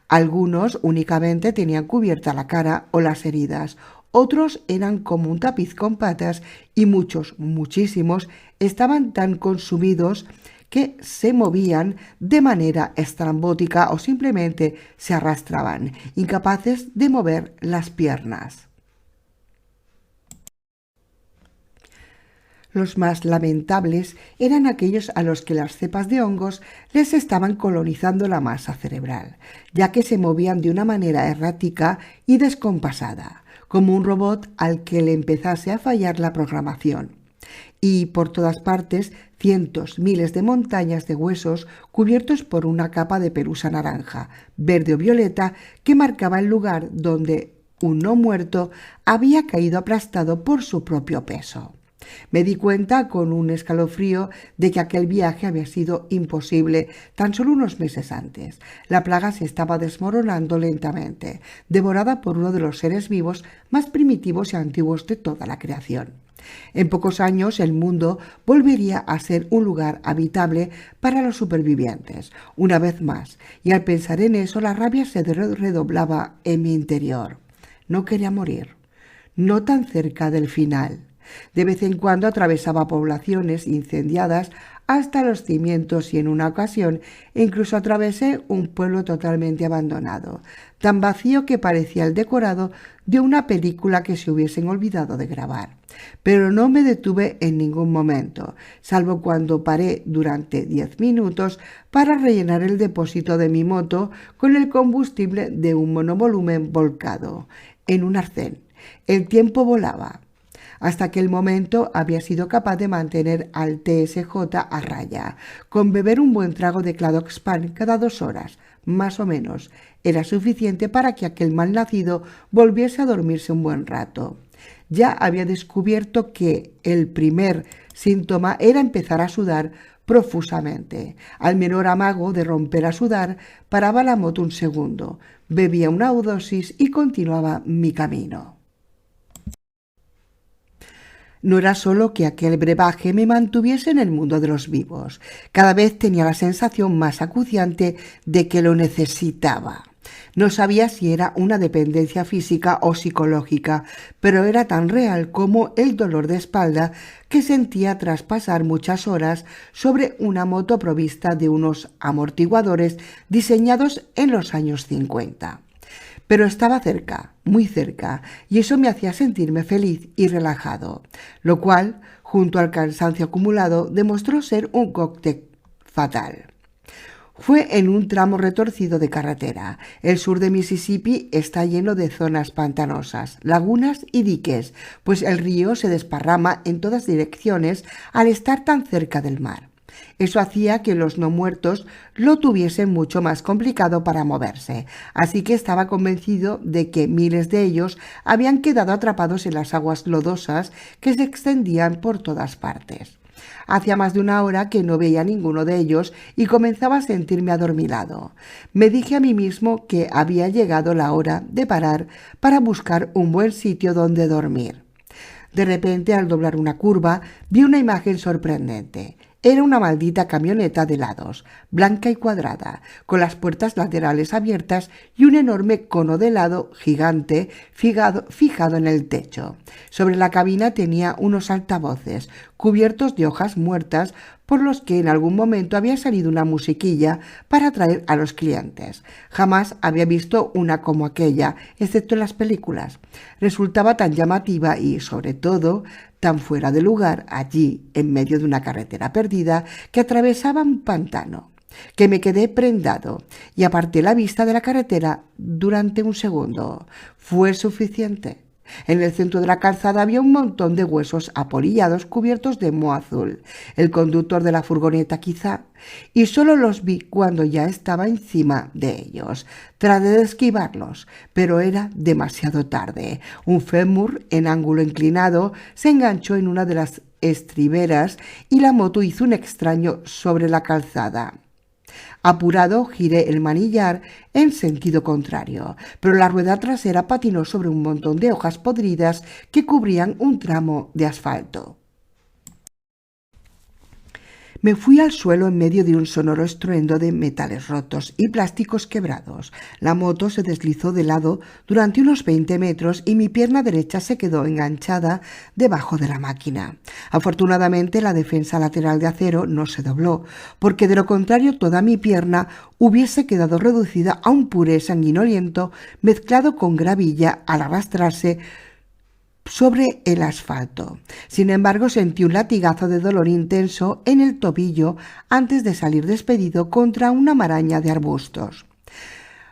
Algunos únicamente tenían cubierta la cara o las heridas, otros eran como un tapiz con patas y muchos, muchísimos, estaban tan consumidos que se movían de manera estrambótica o simplemente se arrastraban, incapaces de mover las piernas. Los más lamentables eran aquellos a los que las cepas de hongos les estaban colonizando la masa cerebral, ya que se movían de una manera errática y descompasada, como un robot al que le empezase a fallar la programación. Y por todas partes, cientos, miles de montañas de huesos cubiertos por una capa de pelusa naranja, verde o violeta que marcaba el lugar donde un no muerto había caído aplastado por su propio peso. Me di cuenta con un escalofrío de que aquel viaje había sido imposible tan solo unos meses antes. La plaga se estaba desmoronando lentamente, devorada por uno de los seres vivos más primitivos y antiguos de toda la creación. En pocos años el mundo volvería a ser un lugar habitable para los supervivientes, una vez más, y al pensar en eso la rabia se redoblaba en mi interior. No quería morir, no tan cerca del final. De vez en cuando atravesaba poblaciones incendiadas hasta los cimientos y en una ocasión incluso atravesé un pueblo totalmente abandonado, tan vacío que parecía el decorado de una película que se hubiesen olvidado de grabar. Pero no me detuve en ningún momento, salvo cuando paré durante 10 minutos para rellenar el depósito de mi moto con el combustible de un monovolumen volcado en un arcén. El tiempo volaba. Hasta aquel momento había sido capaz de mantener al TSJ a raya, con beber un buen trago de Cladoxpan cada 2 horas, más o menos. Era suficiente para que aquel malnacido volviese a dormirse un buen rato. Ya había descubierto que el primer síntoma era empezar a sudar profusamente. Al menor amago de romper a sudar, paraba la moto un segundo, bebía una dosis y continuaba mi camino. No era solo que aquel brebaje me mantuviese en el mundo de los vivos. Cada vez tenía la sensación más acuciante de que lo necesitaba. No sabía si era una dependencia física o psicológica, pero era tan real como el dolor de espalda que sentía tras pasar muchas horas sobre una moto provista de unos amortiguadores diseñados en los años 50. Pero estaba cerca, muy cerca, y eso me hacía sentirme feliz y relajado, lo cual, junto al cansancio acumulado, demostró ser un cóctel fatal. Fue en un tramo retorcido de carretera. El sur de Mississippi está lleno de zonas pantanosas, lagunas y diques, pues el río se desparrama en todas direcciones al estar tan cerca del mar. Eso hacía que los no muertos lo tuviesen mucho más complicado para moverse, así que estaba convencido de que miles de ellos habían quedado atrapados en las aguas lodosas que se extendían por todas partes. Hacía más de una hora que no veía a ninguno de ellos y comenzaba a sentirme adormilado. Me dije a mí mismo que había llegado la hora de parar para buscar un buen sitio donde dormir. De repente, al doblar una curva, vi una imagen sorprendente. Era una maldita camioneta de lados, blanca y cuadrada, con las puertas laterales abiertas y un enorme cono de helado gigante fijado en el techo. Sobre la cabina tenía unos altavoces, cubiertos de hojas muertas, por los que en algún momento había salido una musiquilla para atraer a los clientes. Jamás había visto una como aquella, excepto en las películas. Resultaba tan llamativa y, sobre todo, tan fuera de lugar allí, en medio de una carretera perdida que atravesaba un pantano, que me quedé prendado y aparté la vista de la carretera durante un segundo. Fue suficiente. En el centro de la calzada había un montón de huesos apolillados cubiertos de moho azul. El conductor de la furgoneta quizá, y solo los vi cuando ya estaba encima de ellos. Traté de esquivarlos, pero era demasiado tarde. Un fémur en ángulo inclinado se enganchó en una de las estriberas y la moto hizo un extraño sobre la calzada. Apurado, giré el manillar en sentido contrario, pero la rueda trasera patinó sobre un montón de hojas podridas que cubrían un tramo de asfalto. Me fui al suelo en medio de un sonoro estruendo de metales rotos y plásticos quebrados. La moto se deslizó de lado durante unos 20 metros y mi pierna derecha se quedó enganchada debajo de la máquina. Afortunadamente, la defensa lateral de acero no se dobló, porque de lo contrario toda mi pierna hubiese quedado reducida a un puré sanguinoliento mezclado con gravilla al arrastrarse sobre el asfalto. Sin embargo, sentí un latigazo de dolor intenso en el tobillo antes de salir despedido contra una maraña de arbustos.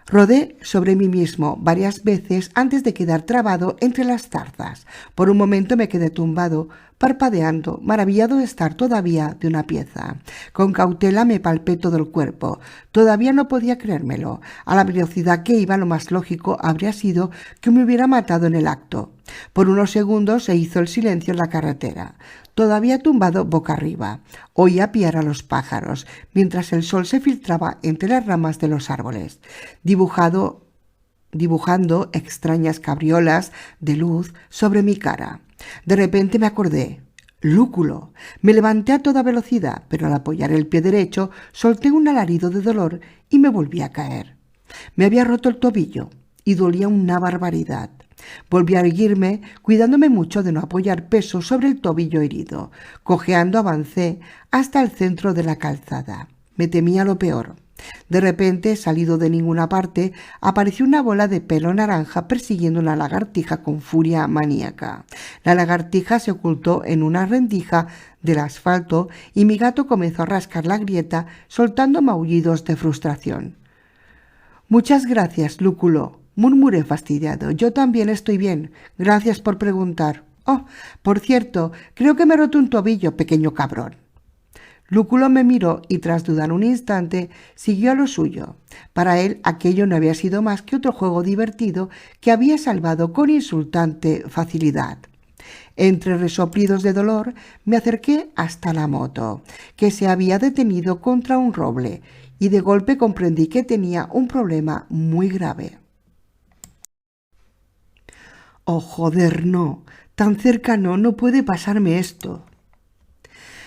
Rodé sobre mí mismo varias veces antes de quedar trabado entre las zarzas. Por un momento me quedé tumbado, parpadeando, maravillado de estar todavía de una pieza. Con cautela me palpé todo el cuerpo. Todavía no podía creérmelo. A la velocidad que iba, lo más lógico habría sido que me hubiera matado en el acto. Por unos segundos se hizo el silencio en la carretera. Todavía tumbado boca arriba, oía piar a los pájaros, mientras el sol se filtraba entre las ramas de los árboles, dibujando extrañas cabriolas de luz sobre mi cara. De repente me acordé. Lúculo. Me levanté a toda velocidad, pero al apoyar el pie derecho solté un alarido de dolor y me volví a caer. Me había roto el tobillo y dolía una barbaridad. Volví a erguirme, cuidándome mucho de no apoyar peso sobre el tobillo herido. Cojeando avancé hasta el centro de la calzada. Me temía lo peor. De repente, salido de ninguna parte, apareció una bola de pelo naranja persiguiendo una lagartija con furia maníaca. La lagartija se ocultó en una rendija del asfalto y mi gato comenzó a rascar la grieta, soltando maullidos de frustración. «Muchas gracias, Lúculo», murmuré fastidiado. «Yo también estoy bien. Gracias por preguntar. Oh, por cierto, creo que me he roto un tobillo, pequeño cabrón». Lúculo me miró y tras dudar un instante siguió a lo suyo. Para él aquello no había sido más que otro juego divertido que había salvado con insultante facilidad. Entre resoplidos de dolor me acerqué hasta la moto, que se había detenido contra un roble, y de golpe comprendí que tenía un problema muy grave. «Oh, joder, no. Tan cerca no puede pasarme esto».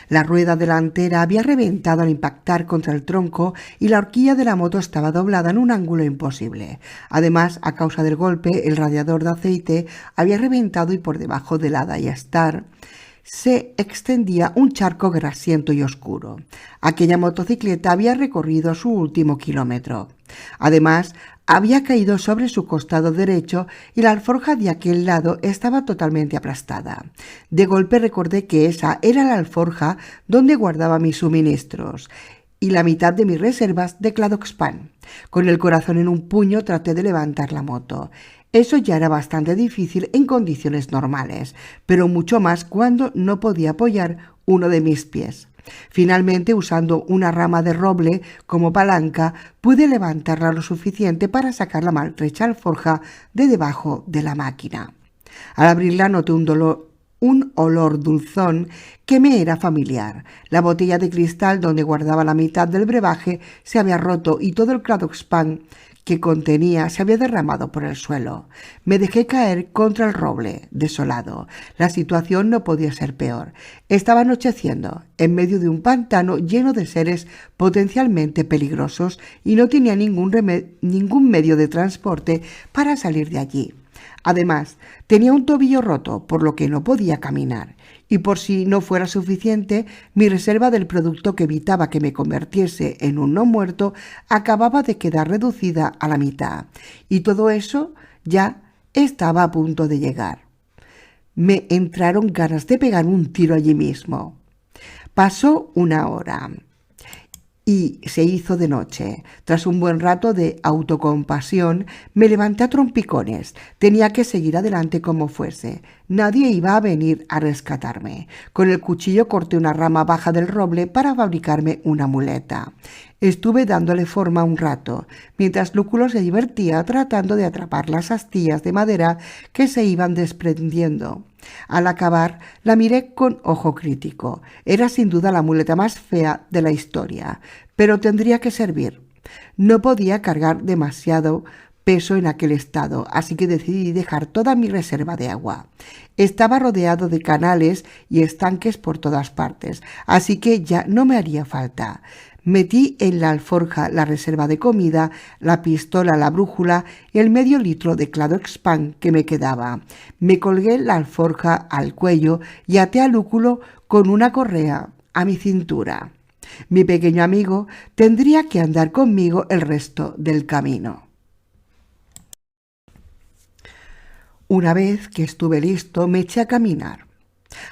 La rueda delantera había reventado al impactar contra el tronco y la horquilla de la moto estaba doblada en un ángulo imposible. Además, a causa del golpe, el radiador de aceite había reventado y por debajo del Adayaster se extendía un charco grasiento y oscuro. Aquella motocicleta había recorrido su último kilómetro. Además, había caído sobre su costado derecho y la alforja de aquel lado estaba totalmente aplastada. De golpe recordé que esa era la alforja donde guardaba mis suministros. y la mitad de mis reservas de Cladoxpan. Con el corazón en un puño traté de levantar la moto. Eso ya era bastante difícil en condiciones normales, pero mucho más cuando no podía apoyar uno de mis pies. Finalmente, usando una rama de roble como palanca, pude levantarla lo suficiente para sacar la maltrecha alforja de debajo de la máquina. Al abrirla noté un olor dulzón que me era familiar. La botella de cristal donde guardaba la mitad del brebaje se había roto y todo el Cladoxpan que contenía se había derramado por el suelo. Me dejé caer contra el roble, desolado. La situación no podía ser peor. Estaba anocheciendo, en medio de un pantano lleno de seres potencialmente peligrosos y no tenía ningún medio de transporte para salir de allí. Además, tenía un tobillo roto, por lo que no podía caminar. Y por si no fuera suficiente, mi reserva del producto que evitaba que me convirtiese en un no muerto acababa de quedar reducida a la mitad. Y todo eso ya estaba a punto de llegar. Me entraron ganas de pegar un tiro allí mismo. Pasó una hora y se hizo de noche. Tras un buen rato de autocompasión, me levanté a trompicones. Tenía que seguir adelante como fuese. Nadie iba a venir a rescatarme. Con el cuchillo corté una rama baja del roble para fabricarme una muleta. Estuve dándole forma un rato, mientras Lúculo se divertía tratando de atrapar las astillas de madera que se iban desprendiendo. Al acabar, la miré con ojo crítico. Era sin duda la muleta más fea de la historia, pero tendría que servir. No podía cargar demasiado peso en aquel estado, así que decidí dejar toda mi reserva de agua. Estaba rodeado de canales y estanques por todas partes, así que ya no me haría falta. Metí en la alforja la reserva de comida, la pistola, la brújula y el medio litro de Cladoxpan que me quedaba. Me colgué la alforja al cuello y até a Lúculo con una correa a mi cintura. Mi pequeño amigo tendría que andar conmigo el resto del camino. Una vez que estuve listo, me eché a caminar.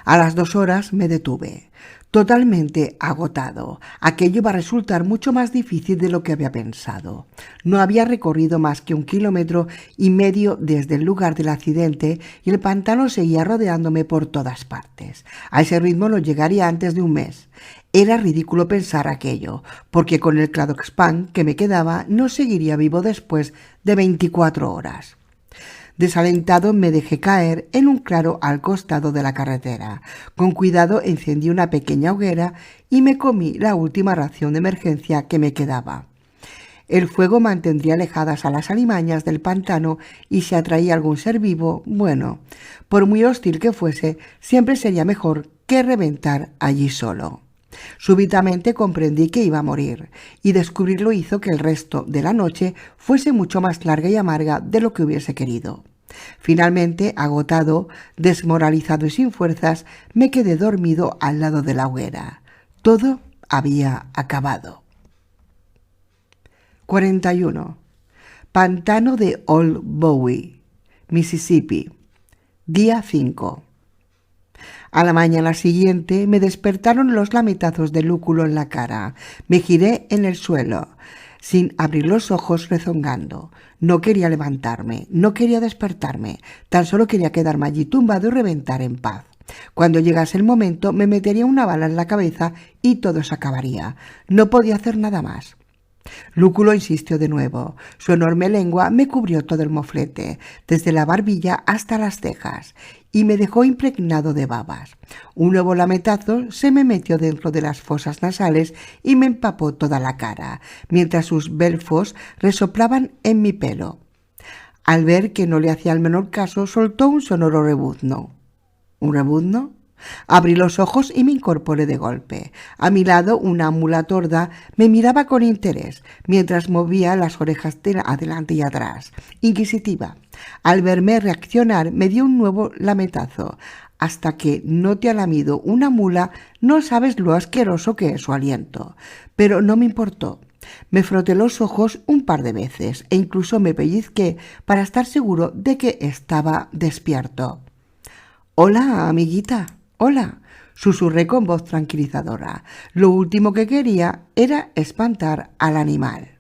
A las 2 horas me detuve, totalmente agotado. Aquello iba a resultar mucho más difícil de lo que había pensado. No había recorrido más que 1,5 kilómetros desde el lugar del accidente y el pantano seguía rodeándome por todas partes. A ese ritmo no llegaría antes de un mes. Era ridículo pensar aquello, porque con el Cladoxpan que me quedaba no seguiría vivo después de 24 horas. Desalentado me dejé caer en un claro al costado de la carretera. Con cuidado encendí una pequeña hoguera y me comí la última ración de emergencia que me quedaba. El fuego mantendría alejadas a las alimañas del pantano y si atraía algún ser vivo, bueno, por muy hostil que fuese, siempre sería mejor que reventar allí solo. Súbitamente comprendí que iba a morir, y descubrirlo hizo que el resto de la noche fuese mucho más larga y amarga de lo que hubiese querido. Finalmente, agotado, desmoralizado y sin fuerzas, me quedé dormido al lado de la hoguera. Todo había acabado. 41. Pantano de Old Bowie, Mississippi. Día 5. A la mañana siguiente me despertaron los lametazos de Lúculo en la cara. Me giré en el suelo, sin abrir los ojos, rezongando. No quería levantarme, no quería despertarme, tan solo quería quedarme allí tumbado y reventar en paz. Cuando llegase el momento me metería una bala en la cabeza y todo se acabaría. No podía hacer nada más. Lúculo insistió de nuevo. Su enorme lengua me cubrió todo el moflete, desde la barbilla hasta las cejas, y me dejó impregnado de babas. Un nuevo lametazo se me metió dentro de las fosas nasales y me empapó toda la cara, mientras sus belfos resoplaban en mi pelo. Al ver que no le hacía el menor caso, soltó un sonoro rebuzno. ¿Un rebuzno? Abrí los ojos y me incorporé de golpe. A mi lado, una mula torda me miraba con interés, mientras movía las orejas de adelante y atrás, inquisitiva. Al verme reaccionar, me dio un nuevo lametazo. Hasta que no te ha lamido una mula, no sabes lo asqueroso que es su aliento. Pero no me importó. Me froté los ojos un par de veces e incluso me pellizqué para estar seguro de que estaba despierto. «Hola, amiguita. Hola», susurré con voz tranquilizadora. Lo último que quería era espantar al animal.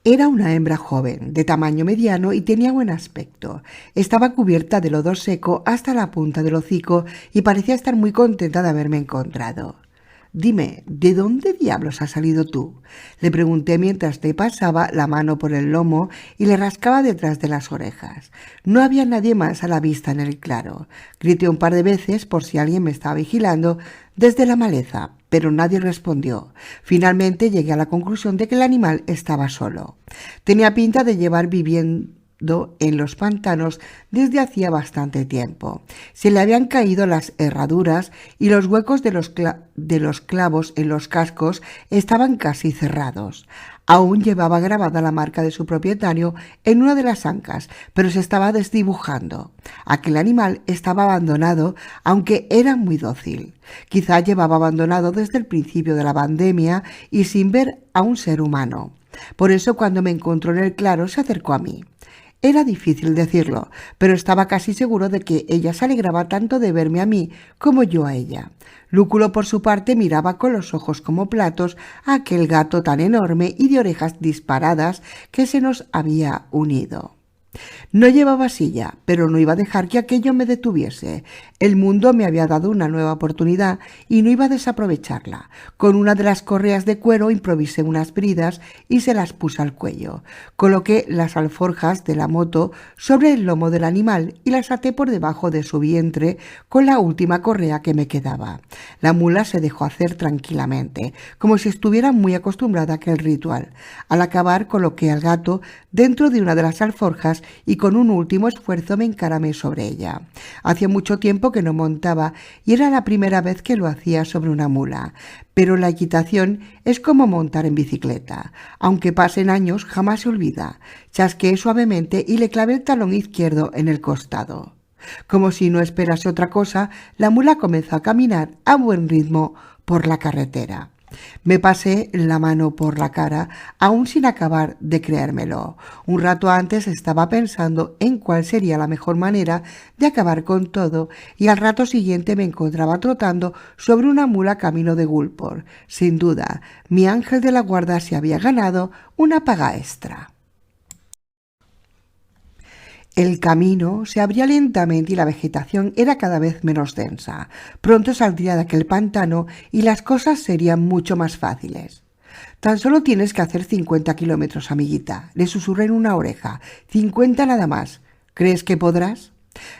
Era una hembra joven, de tamaño mediano y tenía buen aspecto. Estaba cubierta de lodo seco hasta la punta del hocico y parecía estar muy contenta de haberme encontrado. «Dime, ¿de dónde diablos has salido tú?», le pregunté mientras le pasaba la mano por el lomo y le rascaba detrás de las orejas. No había nadie más a la vista en el claro. Grité un par de veces por si alguien me estaba vigilando desde la maleza, pero nadie respondió. Finalmente llegué a la conclusión de que el animal estaba solo. Tenía pinta de llevar viviendo en los pantanos desde hacía bastante tiempo. Se le habían caído las herraduras y los huecos de los clavos en los cascos estaban casi cerrados. Aún llevaba grabada la marca de su propietario en una de las ancas, pero se estaba desdibujando. Aquel animal estaba abandonado, aunque era muy dócil. Quizá llevaba abandonado desde el principio de la pandemia y sin ver a un ser humano. Por eso, cuando me encontró en el claro, se acercó a mí. Era difícil decirlo, pero estaba casi seguro de que ella se alegraba tanto de verme a mí como yo a ella. Lúculo, por su parte, miraba con los ojos como platos a aquel gato tan enorme y de orejas disparadas que se nos había unido. No llevaba silla, pero no iba a dejar que aquello me detuviese. El mundo me había dado una nueva oportunidad y no iba a desaprovecharla. Con una de las correas de cuero improvisé unas bridas y se las puse al cuello. Coloqué las alforjas de la moto sobre el lomo del animal y las até por debajo de su vientre con la última correa que me quedaba. La mula se dejó hacer tranquilamente, como si estuviera muy acostumbrada a aquel ritual. Al acabar, coloqué al gato dentro de una de las alforjas y con un último esfuerzo me encaramé sobre ella. Hacía mucho tiempo que no montaba y era la primera vez que lo hacía sobre una mula. Pero la equitación es como montar en bicicleta. Aunque pasen años, jamás se olvida. Chasqueé suavemente y le clavé el talón izquierdo en el costado. Como si no esperase otra cosa, la mula comenzó a caminar a buen ritmo por la carretera. Me pasé la mano por la cara, aún sin acabar de creérmelo. Un rato antes estaba pensando en cuál sería la mejor manera de acabar con todo, y al rato siguiente me encontraba trotando sobre una mula camino de Gulpor. Sin duda, mi ángel de la guarda se había ganado una paga extra. El camino se abría lentamente y la vegetación era cada vez menos densa. Pronto saldría de aquel pantano y las cosas serían mucho más fáciles. «Tan solo tienes que hacer 50 kilómetros, amiguita», le susurré en una oreja. «50 nada más. ¿Crees que podrás?».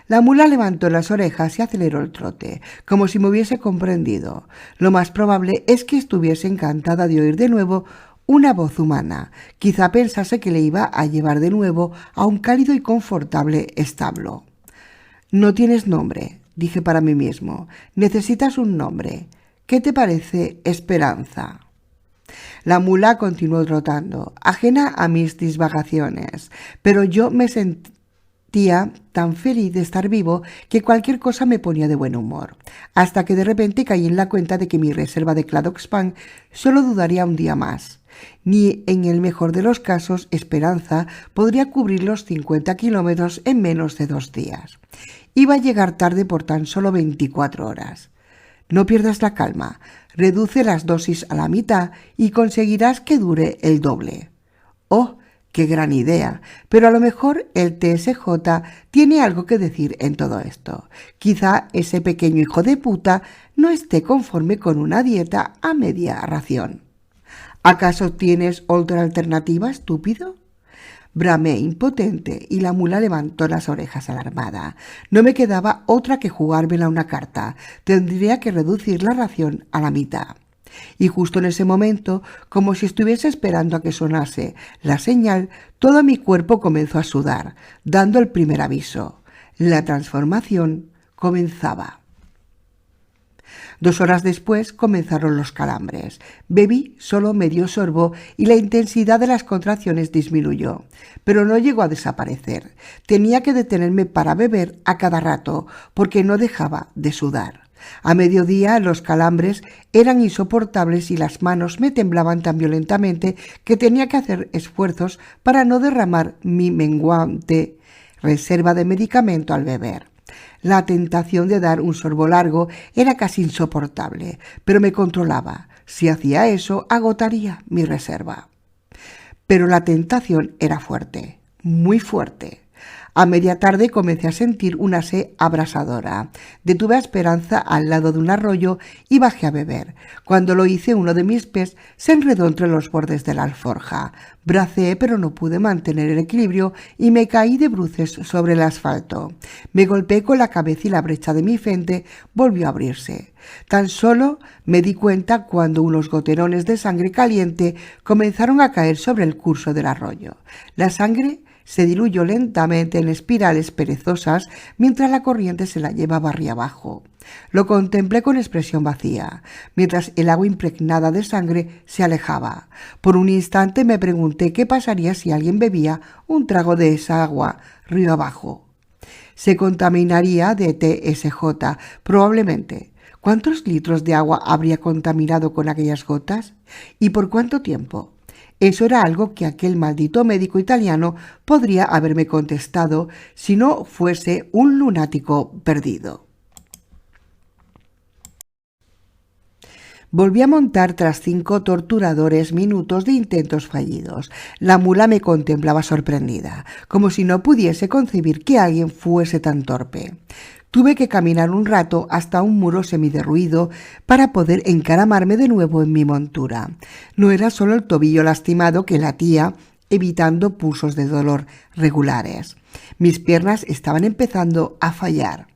La mula levantó las orejas y aceleró el trote, como si me hubiese comprendido. Lo más probable es que estuviese encantada de oír de nuevo una voz humana. Quizá pensase que le iba a llevar de nuevo a un cálido y confortable establo. «No tienes nombre», dije para mí mismo. «Necesitas un nombre. ¿Qué te parece Esperanza?». La mula continuó trotando, ajena a mis divagaciones, pero yo me sentía tan feliz de estar vivo que cualquier cosa me ponía de buen humor, hasta que de repente caí en la cuenta de que mi reserva de Cladoxpan solo duraría un día más. Ni en el mejor de los casos Esperanza podría cubrir los 50 kilómetros en menos de 2 días. Iba a llegar tarde por tan solo 24 horas. «No pierdas la calma, reduce las dosis a la mitad y conseguirás que dure el doble». «Oh, qué gran idea, pero a lo mejor el TSJ tiene algo que decir en todo esto. Quizá ese pequeño hijo de puta no esté conforme con una dieta a media ración». «¿Acaso tienes otra alternativa, estúpido?». Bramé impotente y la mula levantó las orejas alarmada. No me quedaba otra que jugármela una carta. Tendría que reducir la ración a la mitad. Y justo en ese momento, como si estuviese esperando a que sonase la señal, todo mi cuerpo comenzó a sudar, dando el primer aviso. La transformación comenzaba. 2 horas después comenzaron los calambres. Bebí solo medio sorbo y la intensidad de las contracciones disminuyó, pero no llegó a desaparecer. Tenía que detenerme para beber a cada rato, porque no dejaba de sudar. A mediodía los calambres eran insoportables y las manos me temblaban tan violentamente que tenía que hacer esfuerzos para no derramar mi menguante reserva de medicamento al beber. La tentación de dar un sorbo largo era casi insoportable, pero me controlaba. Si hacía eso, agotaría mi reserva. Pero la tentación era fuerte, muy fuerte. A media tarde comencé a sentir una sed abrasadora. Detuve a Esperanza al lado de un arroyo y bajé a beber. Cuando lo hice, uno de mis pies se enredó entre los bordes de la alforja. Braceé, pero no pude mantener el equilibrio y me caí de bruces sobre el asfalto. Me golpeé con la cabeza y la brecha de mi frente volvió a abrirse. Tan solo me di cuenta cuando unos goterones de sangre caliente comenzaron a caer sobre el curso del arroyo. La sangre se diluyó lentamente en espirales perezosas mientras la corriente se la llevaba río abajo. Lo contemplé con expresión vacía, mientras el agua impregnada de sangre se alejaba. Por un instante me pregunté qué pasaría si alguien bebía un trago de esa agua río abajo. Se contaminaría de TSJ, probablemente. ¿Cuántos litros de agua habría contaminado con aquellas gotas? ¿Y por cuánto tiempo? Eso era algo que aquel maldito médico italiano podría haberme contestado si no fuese un lunático perdido. Volví a montar tras 5 torturadores minutos de intentos fallidos. La mula me contemplaba sorprendida, como si no pudiese concebir que alguien fuese tan torpe. Tuve que caminar un rato hasta un muro semiderruido para poder encaramarme de nuevo en mi montura. No era solo el tobillo lastimado que latía, evitando pulsos de dolor regulares. Mis piernas estaban empezando a fallar.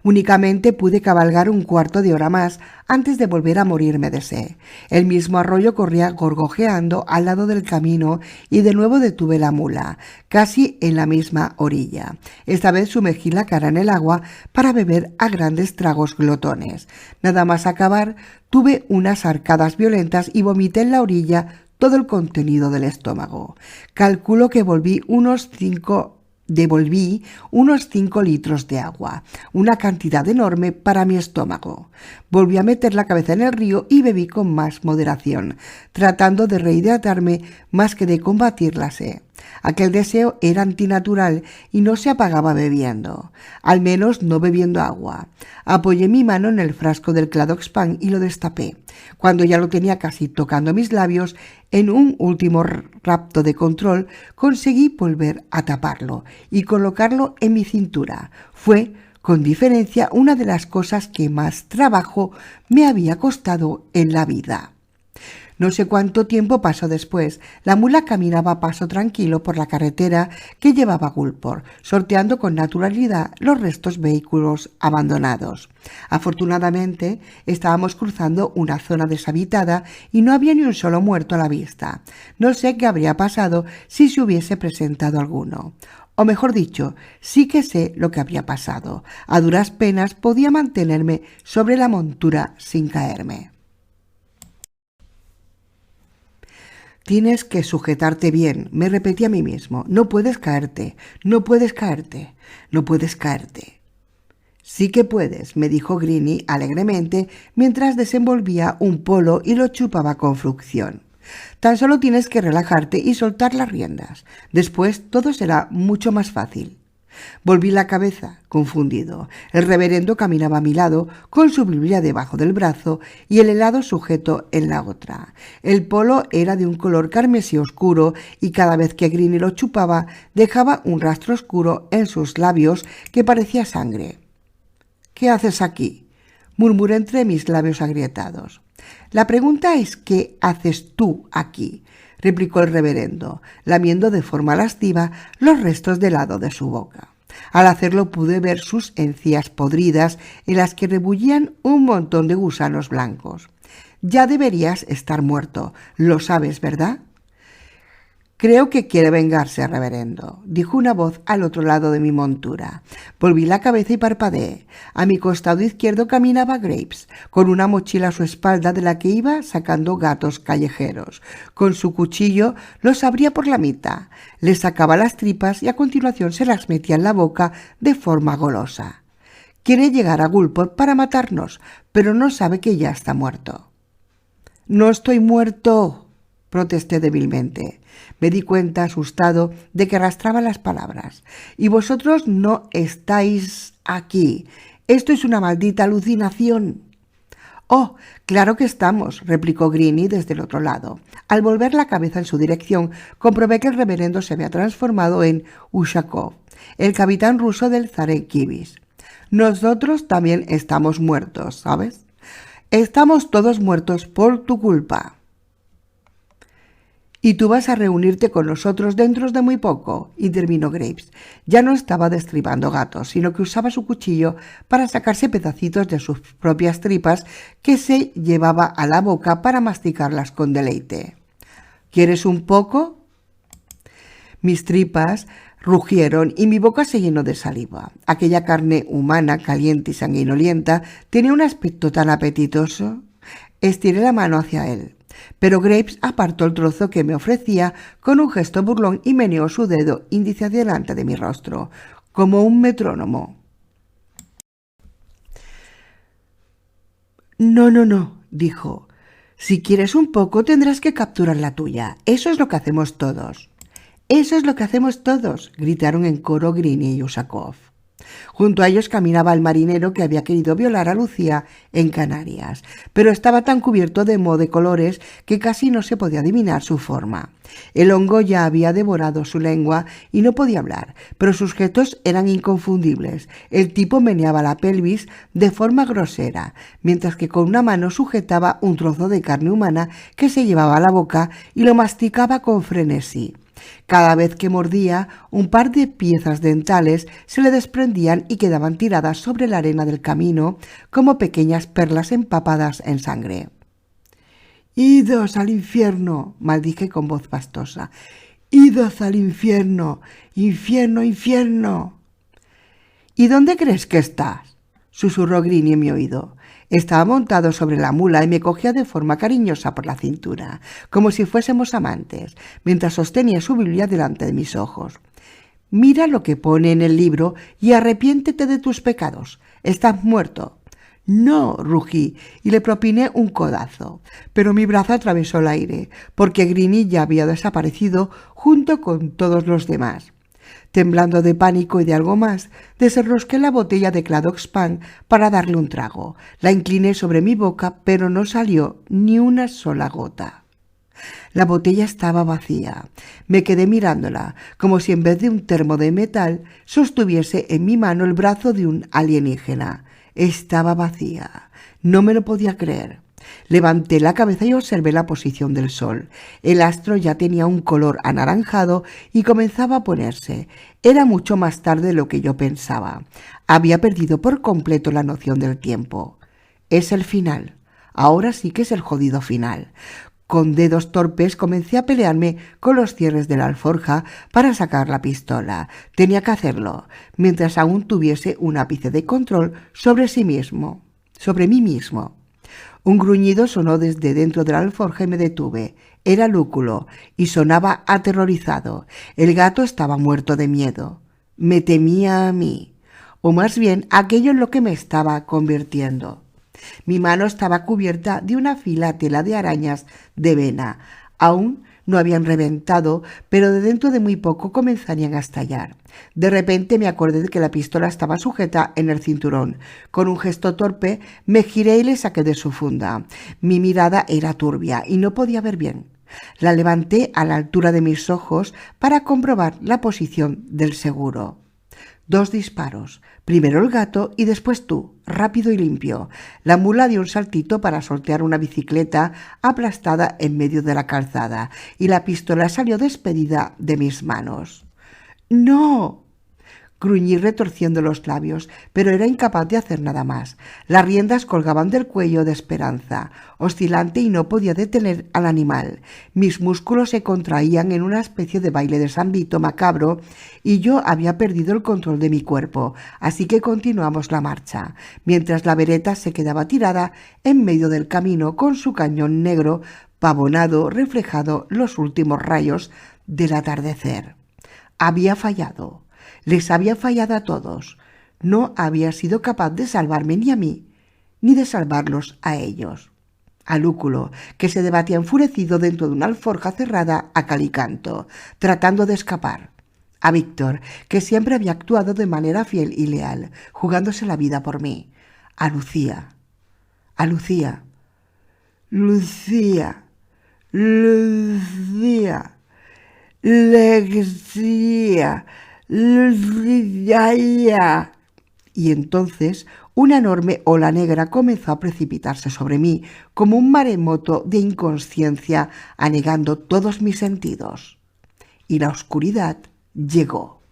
Únicamente pude cabalgar un cuarto de hora más antes de volver a morirme de sed. El mismo arroyo corría gorgojeando al lado del camino y de nuevo detuve la mula, casi en la misma orilla. Esta vez sumergí la cara en el agua para beber a grandes tragos glotones. Nada más acabar, tuve unas arcadas violentas y vomité en la orilla todo el contenido del estómago. Calculo que devolví unos 5 litros de agua, una cantidad enorme para mi estómago. Volví a meter la cabeza en el río y bebí con más moderación, tratando de rehidratarme más que de combatir la sed. Aquel deseo era antinatural y no se apagaba bebiendo, al menos no bebiendo agua. Apoyé mi mano en el frasco del Cladoxpan y lo destapé. Cuando ya lo tenía casi tocando mis labios, en un último rapto de control, conseguí volver a taparlo y colocarlo en mi cintura. Fue, con diferencia, una de las cosas que más trabajo me había costado en la vida. No sé cuánto tiempo pasó después. La mula caminaba a paso tranquilo por la carretera que llevaba a Gulport, sorteando con naturalidad los restos vehículos abandonados. Afortunadamente, estábamos cruzando una zona deshabitada y no había ni un solo muerto a la vista. No sé qué habría pasado si se hubiese presentado alguno. O mejor dicho, sí que sé lo que habría pasado. A duras penas podía mantenerme sobre la montura sin caerme. Tienes que sujetarte bien, me repetí a mí mismo. No puedes caerte, no puedes caerte, no puedes caerte. Sí que puedes, me dijo Greenie alegremente mientras desenvolvía un polo y lo chupaba con frucción. Tan solo tienes que relajarte y soltar las riendas. Después todo será mucho más fácil. Volví la cabeza, confundido. El reverendo caminaba a mi lado, con su Biblia debajo del brazo y el helado sujeto en la otra. El polo era de un color carmesí oscuro y cada vez que Greenie lo chupaba, dejaba un rastro oscuro en sus labios que parecía sangre. «¿Qué haces aquí?», murmuré entre mis labios agrietados. «La pregunta es ¿qué haces tú aquí?», replicó el reverendo, lamiendo de forma lasciva los restos de helado de su boca. Al hacerlo pude ver sus encías podridas en las que rebullían un montón de gusanos blancos. «Ya deberías estar muerto, lo sabes, ¿verdad?». «Creo que quiere vengarse, reverendo», dijo una voz al otro lado de mi montura. Volví la cabeza y parpadeé. A mi costado izquierdo caminaba Graves, con una mochila a su espalda de la que iba sacando gatos callejeros. Con su cuchillo los abría por la mitad, les sacaba las tripas y a continuación se las metía en la boca de forma golosa. Quiere llegar a Gulport para matarnos, pero no sabe que ya está muerto. «No estoy muerto», protesté débilmente. Me di cuenta, asustado, de que arrastraba las palabras. «Y vosotros no estáis aquí. Esto es una maldita alucinación». «Oh, claro que estamos», replicó Greenie desde el otro lado. Al volver la cabeza en su dirección, comprobé que el reverendo se había transformado en Ushakov, el capitán ruso del Zarekivis. «Nosotros también estamos muertos, ¿sabes? Estamos todos muertos por tu culpa». «Y tú vas a reunirte con nosotros dentro de muy poco», intervino Graves. Ya no estaba destripando gatos, sino que usaba su cuchillo para sacarse pedacitos de sus propias tripas que se llevaba a la boca para masticarlas con deleite. «¿Quieres un poco?». Mis tripas rugieron y mi boca se llenó de saliva. Aquella carne humana, caliente y sanguinolienta, tenía un aspecto tan apetitoso. Estiré la mano hacia él, pero Graves apartó el trozo que me ofrecía con un gesto burlón y meneó su dedo índice delante de mi rostro, como un metrónomo. No, dijo. «Si quieres un poco, tendrás que capturar la tuya. Eso es lo que hacemos todos». «Eso es lo que hacemos todos», gritaron en coro Greenie y Ushakov. Junto a ellos caminaba el marinero que había querido violar a Lucía en Canarias, pero estaba tan cubierto de moho de colores que casi no se podía adivinar su forma. El hongo ya había devorado su lengua y no podía hablar, pero sus gestos eran inconfundibles. El tipo meneaba la pelvis de forma grosera, mientras que con una mano sujetaba un trozo de carne humana que se llevaba a la boca y lo masticaba con frenesí. Cada vez que mordía, un par de piezas dentales se le desprendían y quedaban tiradas sobre la arena del camino como pequeñas perlas empapadas en sangre. «¡Idos al infierno!», maldije con voz pastosa. «¡Idos al infierno! ¡Infierno, infierno!». «¿Y dónde crees que estás?», susurró Greenie en mi oído. Estaba montado sobre la mula y me cogía de forma cariñosa por la cintura, como si fuésemos amantes, mientras sostenía su Biblia delante de mis ojos. «Mira lo que pone en el libro y arrepiéntete de tus pecados. Estás muerto». «No», rugí y le propiné un codazo, pero mi brazo atravesó el aire, porque Greenie ya había desaparecido junto con todos los demás. Temblando de pánico y de algo más, desenrosqué la botella de Cladox-Pan para darle un trago. La incliné sobre mi boca, pero no salió ni una sola gota. La botella estaba vacía. Me quedé mirándola, como si en vez de un termo de metal sostuviese en mi mano el brazo de un alienígena. Estaba vacía. No me lo podía creer. Levanté la cabeza y observé la posición del sol. El astro ya tenía un color anaranjado y comenzaba a ponerse. Era mucho más tarde de lo que yo pensaba. Había perdido por completo la noción del tiempo. Es el final. Ahora sí que es el jodido final. Con dedos torpes comencé a pelearme con los cierres de la alforja para sacar la pistola. Tenía que hacerlo, mientras aún tuviese un ápice de control sobre mí mismo. Un gruñido sonó desde dentro de la alforja y me detuve. Era Lúculo y sonaba aterrorizado. El gato estaba muerto de miedo. Me temía a mí, o más bien aquello en lo que me estaba convirtiendo. Mi mano estaba cubierta de una fila tela de arañas de vena. Aún no habían reventado, pero de dentro de muy poco comenzarían a estallar. De repente me acordé de que la pistola estaba sujeta en el cinturón. Con un gesto torpe me giré y le saqué de su funda. Mi mirada era turbia y no podía ver bien. La levanté a la altura de mis ojos para comprobar la posición del seguro. 2 disparos, primero el gato y después tú, rápido y limpio. La mula dio un saltito para sortear una bicicleta aplastada en medio de la calzada y la pistola salió despedida de mis manos. «¡No!», gruñí retorciendo los labios, pero era incapaz de hacer nada más. Las riendas colgaban del cuello de Esperanza, oscilante, y no podía detener al animal. Mis músculos se contraían en una especie de baile de San Vito macabro y yo había perdido el control de mi cuerpo, así que continuamos la marcha, mientras la bereta se quedaba tirada en medio del camino con su cañón negro pavonado reflejado los últimos rayos del atardecer. Había fallado. Les había fallado a todos. No había sido capaz de salvarme ni a mí, ni de salvarlos a ellos. A Lúculo, que se debatía enfurecido dentro de una alforja cerrada a cal y canto, tratando de escapar. A Víctor, que siempre había actuado de manera fiel y leal, jugándose la vida por mí. A Lucía. A Lucía. Lucía. Lucía. Lexía. Lucía. Y entonces una enorme ola negra comenzó a precipitarse sobre mí como un maremoto de inconsciencia, anegando todos mis sentidos. Y la oscuridad llegó.